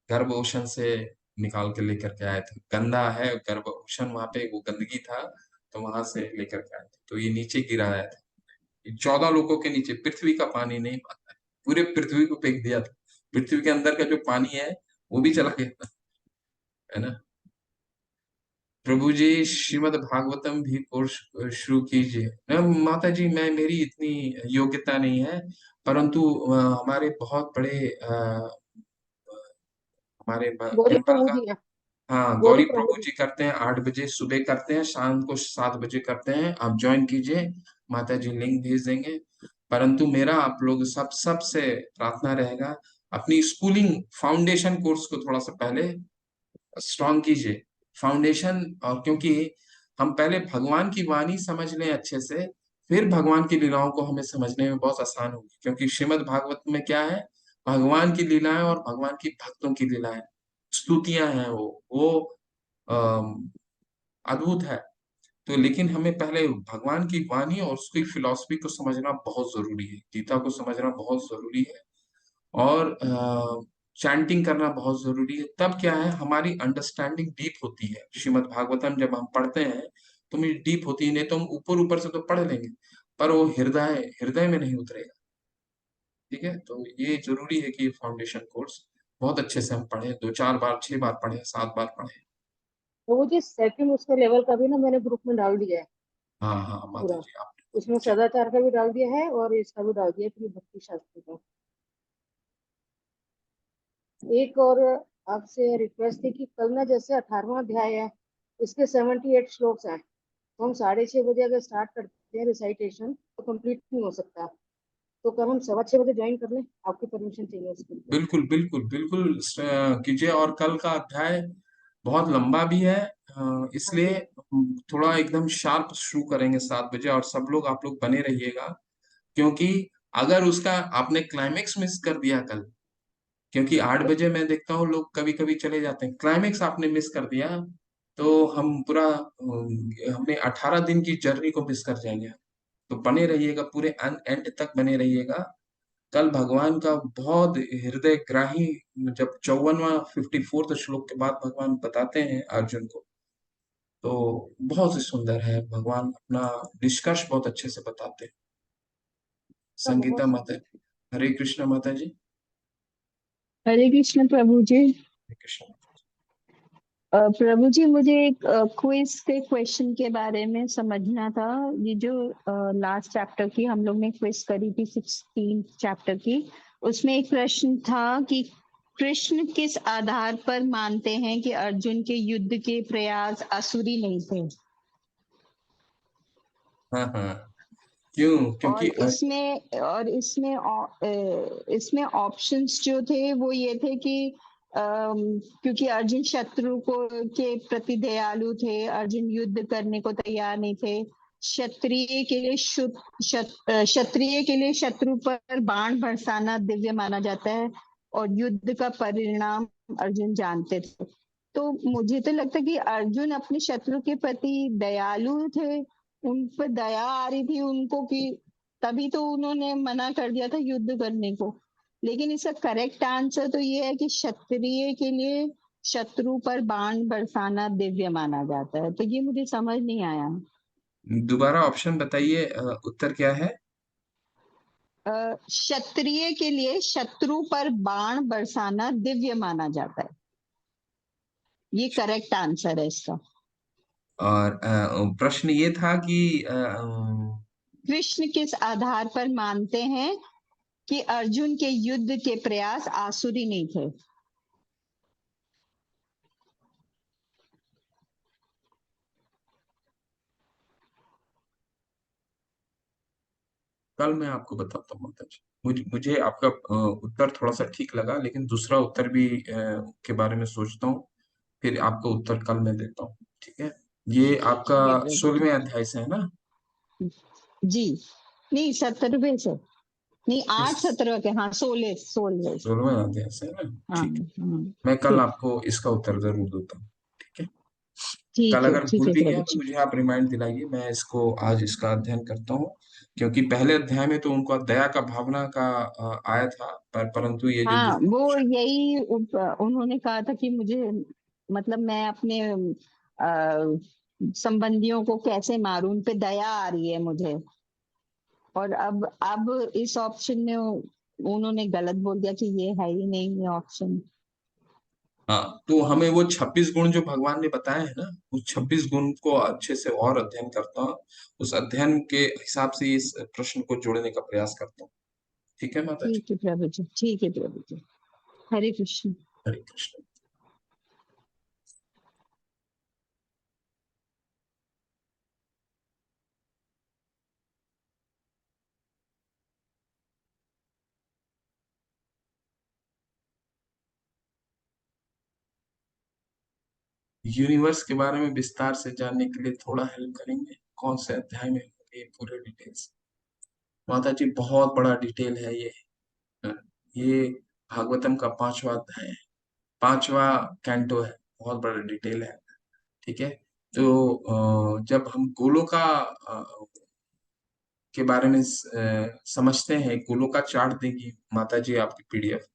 गर्भ ओशन से निकाल के लेकर के आए थे, गंदा है गर्भ ओशन, वहां पे वो गंदगी था, तो वहां से लेकर के आए थे, तो ये नीचे गिराया था। 14 लोगों के नीचे, पृथ्वी का पानी नहीं पाता है, पूरे पृथ्वी को फेंक दिया था, पृथ्वी के अंदर का जो पानी है वो भी चला गया था, है ना। प्रभु जी श्रीमद् भागवतम भी कोर्स शुरू कीजिए। माता जी, मैं, मेरी इतनी योग्यता नहीं है, परंतु हमारे बहुत बड़े हमारे गौरी टेम्पल प्रभु का, जी हैं। हाँ, गौरी गौरी प्रभु प्रभु जी। जी करते हैं, 8 बजे सुबह करते हैं, शाम को 7 बजे करते हैं, आप ज्वाइन कीजिए, माता जी लिंक भेज देंगे। परंतु मेरा आप लोग सबसे प्रार्थना रहेगा, अपनी स्कूलिंग फाउंडेशन कोर्स को थोड़ा सा पहले स्ट्रॉन्ग कीजिए, फाउंडेशन। और क्योंकि हम पहले भगवान की वाणी समझ लें अच्छे से, फिर भगवान की लीलाओं को हमें समझने में बहुत आसान होगी, क्योंकि श्रीमद् भागवत में क्या है, भगवान की लीलाएं और भगवान की भक्तों की लीलाएं, स्तुतियां हैं, वो अम, अद्भुत है। तो लेकिन हमें पहले भगवान की वाणी और उसकी फिलॉसफी को समझना बहुत जरूरी है, गीता को समझना बहुत जरूरी है, और चैंटिंग करना बहुत जरूरी है। तब क्या है, हमारी अंडरस्टैंडिंग डीप होती है, श्रीमद् भागवतम जब हम पढ़ते हैं तो मेरी डीप होती है, नहीं तो हम ऊपर ऊपर से तो पढ़ लेंगे, पर वो हृदय हृदय में नहीं उतरेगा। ठीक है, तो ये जरूरी है कि फाउंडेशन कोर्स बहुत अच्छे से हम पढ़े, 2 4 बार 6 बार पढ़े, 7 बार पढ़े। प्रभु जी सेकंड उसके लेवल का भी ना मैंने ग्रुप में डाल दिया है हाँ हाँ माता पूरा। जी, आप उसमें सदाचार का भी डाल दिया है और इसका भी डाल दिया है, फिर भक्ति शास्त्र का। एक और आपसे रिक्वेस्ट थी कि कल ना जैसे 18वां अध्याय है, इसके 78 श्लोक हैं, तो हम 6:30 बजे अगर स्टार्ट करते हैं रिसाइटेशन तो कंप्लीट नहीं हो सकता। तो कल हम 6:15 बजे ज्वाइन कर लें, आपकी परमिशन चाहिए उसके लिए। बिल्कुल बिल्कुल बिल्कुल कीजिए। और कल का अध्याय बहुत लंबा भी है, हाँ इसलिए जी। हम थोड़ा एकदम शार्प शुरू करेंगे 7 बजे, और सब लोग, आप लोग बने रहिएगा, क्योंकि अगर उसका आपने क्लाइमेक्स मिस कर दिया कल, क्योंकि 8 बजे मैं देखता हूँ लोग कभी कभी चले जाते हैं, क्लाइमेक्स आपने मिस कर दिया तो हम पूरा हमने 18 दिन की जर्नी को मिस कर जाएंगे। तो बने रहिएगा, पूरे एंड तक बने रहिएगा। कल भगवान का बहुत हृदय ग्राही, जब 54वां 54th श्लोक के बाद भगवान बताते हैं अर्जुन को, तो बहुत ही सुंदर है, भगवान अपना निष्कर्ष बहुत अच्छे से बताते हैं। सब संगीता बहुत माता, हरे कृष्ण माता जी। हरे कृष्ण प्रभु जी। कृष्ण। प्रभु जी, मुझे एक क्विज के क्वेश्चन के बारे में समझना था। ये जो लास्ट चैप्टर की हम लोग ने क्विज करी थी, 16 चैप्टर की, उसमें एक प्रश्न था कि कृष्ण किस आधार पर मानते हैं कि अर्जुन के युद्ध के प्रयास असुरी नहीं थे। हाँ हाँ, क्यों? क्योंकि इसमें ऑप्शंस जो थे वो ये थे कि क्योंकि अर्जुन शत्रु को के प्रति दयालु थे, अर्जुन युद्ध करने को तैयार नहीं थे, क्षत्रिय के लिए क्षत्रिय के लिए शत्रु पर बाण बरसाना दिव्य माना जाता है, और युद्ध का परिणाम अर्जुन जानते थे। तो मुझे तो लगता है कि अर्जुन अपने शत्रु के प्रति दयालु थे, उन पर दया आ रही थी उनको, कि तभी तो उन्होंने मना कर दिया था युद्ध करने को। लेकिन इसका करेक्ट आंसर तो ये है कि क्षत्रिय के लिए शत्रु पर बाण बरसाना दिव्य माना जाता है। तो ये मुझे समझ नहीं आया। दोबारा ऑप्शन बताइए, उत्तर क्या है? क्षत्रिय के लिए शत्रु पर बाण बरसाना दिव्य माना जाता है, ये करेक्ट आंसर है इसका। और प्रश्न ये था कि कृष्ण किस आधार पर मानते हैं कि अर्जुन के युद्ध के प्रयास आसुरी नहीं थे। कल मैं आपको बताता हूँ माता जी। मुझे आपका उत्तर थोड़ा सा ठीक लगा, लेकिन दूसरा उत्तर भी के बारे में सोचता हूँ, फिर आपको उत्तर कल मैं देता हूँ। ठीक है? ये आपका ठीक है प्रभु 16वें अध्याय से है ना? जी। नहीं, 17वें से नहीं, 8 इस 17 के, हाँ 16 16 से। 16वें अध्याय से है ना? हाँ ठीक है, हाँ। मैं कल ठीक आपको इसका उत्तर जरूर देता हूँ। ठीक है? कल ठीक है अगर ठीक भूल है भी गया प्रभु तो जी। मुझे आप रिमाइंड दिलाइए, मैं इसको आज इसका अध्ययन करता हूँ। क्योंकि पहले अध्याय में तो उनको दया का भावना का आया था, परंतु ये जो हाँ, वो दूसरा, यही उन्होंने कहा था कि मुझे, मतलब मैं अपने संबंधियों को कैसे मारूं, उन पे दया आ रही है मुझे। और अब इस ऑप्शन में उन्होंने गलत बोल दिया कि ये है ही नहीं ये ऑप्शन। हाँ, तो हमें वो 26 गुण जो भगवान ने बताए हैं ना, उस 26 गुण को अच्छे से और अध्ययन करता हूँ। उस अध्ययन के हिसाब से इस प्रश्न को जोड़ने का प्रयास करता हूँ। ठीक है माता जी? ठीक है प्रभु जी, ठीक है प्रभु जी। हरे कृष्ण। हरे कृष्ण। यूनिवर्स के बारे में विस्तार से जानने के लिए थोड़ा हेल्प करेंगे? कौन से अध्याय में होंगे ये पूरे डिटेल्स? माता जी, बहुत बड़ा डिटेल है ये। ये भागवतम का 5वां अध्याय है, 5वां कैंटो है, बहुत बड़ा डिटेल है। ठीक है? तो जब हम गोलोका के बारे में समझते हैं, गोलोका चार्ट देगी माता जी आपकी पीडीएफ,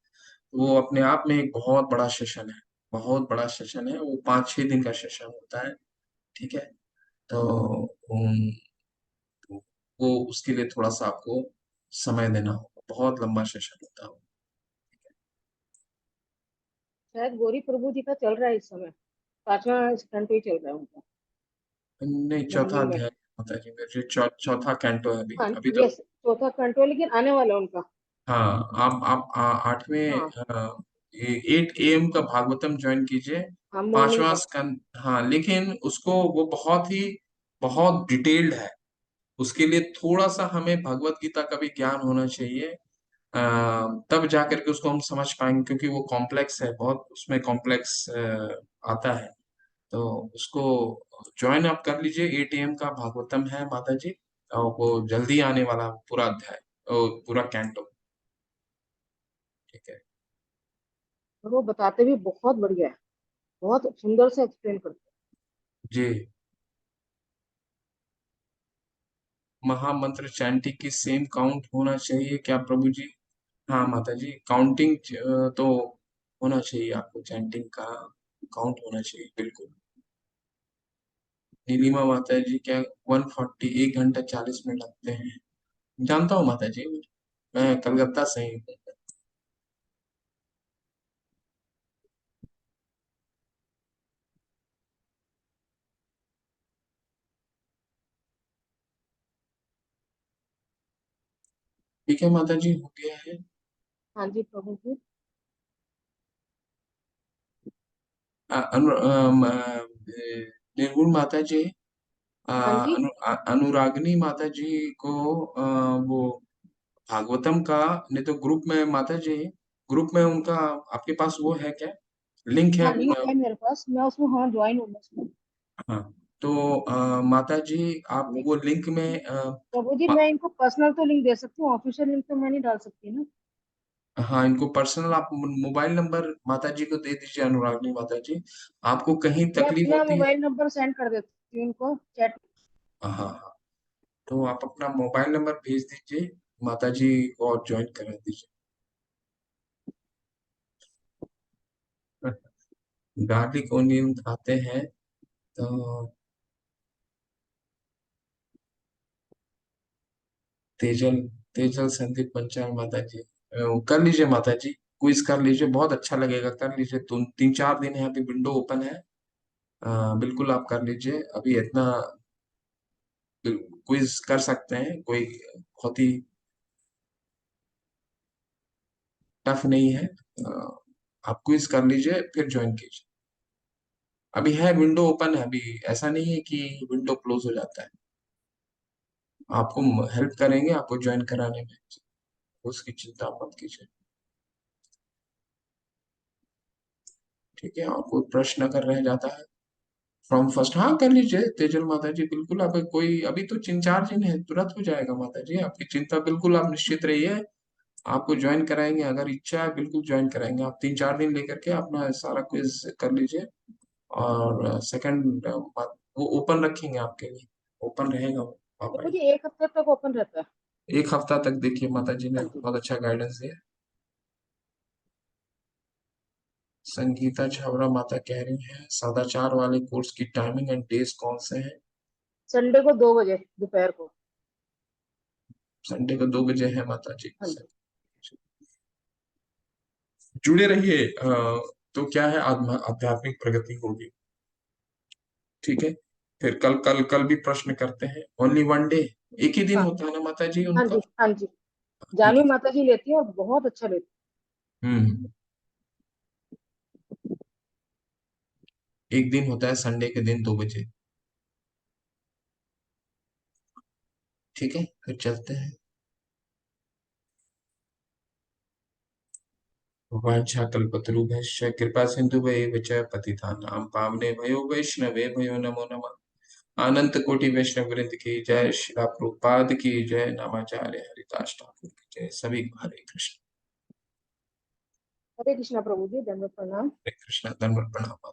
वो अपने आप में एक बहुत बड़ा सेशन है। बहुत बड़ा सेशन है वो, 5-6 दिन का सेशन होता है। ठीक है? तो वो उसके लिए थोड़ा सा आपको समय देना होगा, बहुत लंबा सेशन होता है। शायद गौरी प्रभु जी का चल रहा है इस समय, 5वां स्टंट ही चल रहा है उनका नहीं, चौथा लंदन में। अध्याय माता जी, मेरे चौथा कैंटो है अभी हाँ अभी तो। यस, चौथा कंट्रोल, लेकिन आने वाला है उनका। हाँ, आप 8वें, हाँ 8 AM का भागवतम ज्वाइन कीजिए। हाँ, मॉर्निंग पांचवा का। स्कंद, हाँ, लेकिन उसको वो बहुत डिटेल्ड है। उसके लिए थोड़ा सा हमें भगवत गीता का भी ज्ञान होना चाहिए, तब जाकर के उसको हम समझ पाएंगे, क्योंकि वो कॉम्प्लेक्स है बहुत, उसमें कॉम्प्लेक्स आता है। तो उसको ज्वाइन आप कर लीजिए। 8 AM का भागवतम है माता जी, और वो जल्दी आने वाला पूरा अध्याय, पूरा कैंटो। ठीक है? और वो बताते भी बहुत बढ़िया है, बहुत सुंदर से एक्सप्लेन करते जी। महामंत्र चैंटिंग की सेम काउंट होना चाहिए क्या प्रभु जी? हाँ माता जी, काउंटिंग तो होना चाहिए, आपको चैंटिंग का काउंट होना चाहिए, बिल्कुल। नीलिमा माता जी, क्या 1 घंटा 40 मिनट लगते हैं? जानता हूँ माता जी, मैं कलकत्ता से ही हूँ। ठीक है माता जी, हो गया है। हाँ जी प्रभु जी। निर्गुण माता जी, हाँ जी। अनुरागिनी माता जी को वो भागवतम का, नहीं तो ग्रुप में माता जी, ग्रुप में उनका आपके पास वो है क्या, लिंक है? हाँ लिंक है मेरे पास, मैं उसमें हाँ ज्वाइन हूँ उसमें। हाँ, तो माता जी आप वो लेकिन लिंक में प्रभु जी मैं इनको पर्सनल तो लिंक दे सकती हूँ, ऑफिशियल लिंक तो मैं नहीं डाल सकती ना। हाँ, इनको पर्सनल आप मोबाइल नंबर माता जी को दे दीजिए, अनुरागिनी माता जी। आपको कहीं मैं तकलीफ अपना होती है? मोबाइल नंबर सेंड कर देती हूँ इनको चैट। हाँ हाँ, तो आप अपना मोबाइल नंबर भेज दीजिए, माता जी को और ज्वाइन करा दीजिए। गार्लिक ओनियन खाते हैं तो तेजल, तेजल संदीप पंचाल माता जी, कर लीजिए माता जी, क्विज कर लीजिए, बहुत अच्छा लगेगा, कर लीजिए। 3-4 दिन है, अभी विंडो ओपन है। बिल्कुल आप कर लीजिए अभी, इतना क्विज कर सकते हैं, कोई बहुत ही टफ नहीं है। आप क्विज कर लीजिए फिर ज्वाइन कीजिए, अभी है विंडो ओपन है अभी, ऐसा नहीं है कि विंडो क्लोज हो जाता है। आपको हेल्प करेंगे आपको ज्वाइन कराने में, उसकी चिंता मत कीजिए। ठीक है, और कोई प्रश्न अगर रह जाता है फ्रॉम फर्स्ट, हाँ कर लीजिए तेजल माता जी, बिल्कुल। अब कोई अभी तो 3-4 दिन है, तुरंत हो जाएगा माता जी, आपकी चिंता बिल्कुल आप निश्चित रहिए। आपको ज्वाइन कराएंगे, अगर इच्छा है बिल्कुल ज्वाइन कराएंगे। आप 3-4 दिन लेकर के अपना सारा क्विज कर लीजिए, और सेकंड वो ओपन रखेंगे आपके लिए, ओपन रहेगा वो प्रभु मोबाइल। जी 1 हफ्ते तक ओपन रहता है। 1 हफ्ता तक देखिए, माता जी ने हाँ जी। बहुत अच्छा गाइडेंस दिया। संगीता छावड़ा माता कह रही है सदाचार वाले कोर्स की टाइमिंग एंड डेज कौन से हैं? संडे को 2 बजे दोपहर को। संडे को 2 बजे है माता जी। हाँ जी। जुड़े रहिए, तो क्या है, आध्यात्मिक प्रगति होगी। ठीक है, फिर कल कल कल भी प्रश्न करते हैं, ओनली 1 डे, एक ही दिन हाँ। होता है ना माता जी हाँ उनका? जी। हाँ जी। एक जानवी ही माता जी लेती है और बहुत अच्छा लेती हम्म, एक दिन होता है संडे के दिन 2 बजे। ठीक है, फिर चलते हैं। वाञ्छाकल्पतरुभ्यश्च कृपा सिन्धुभ्येव च पतितानां पावनेभ्यो वैष्णवे भयो नमो नमः। अनंत कोटि वैष्णव वृंद की जय, श्रीला प्रभुपाद की जय, नामाचार्य हरिदास ठाकुर की जय, सभी को हरे कृष्ण। है। हरे कृष्णा प्रभु जी, धन्यवाद प्रणाम। हरे कृष्ण, धन्यवाद, प्रणाम।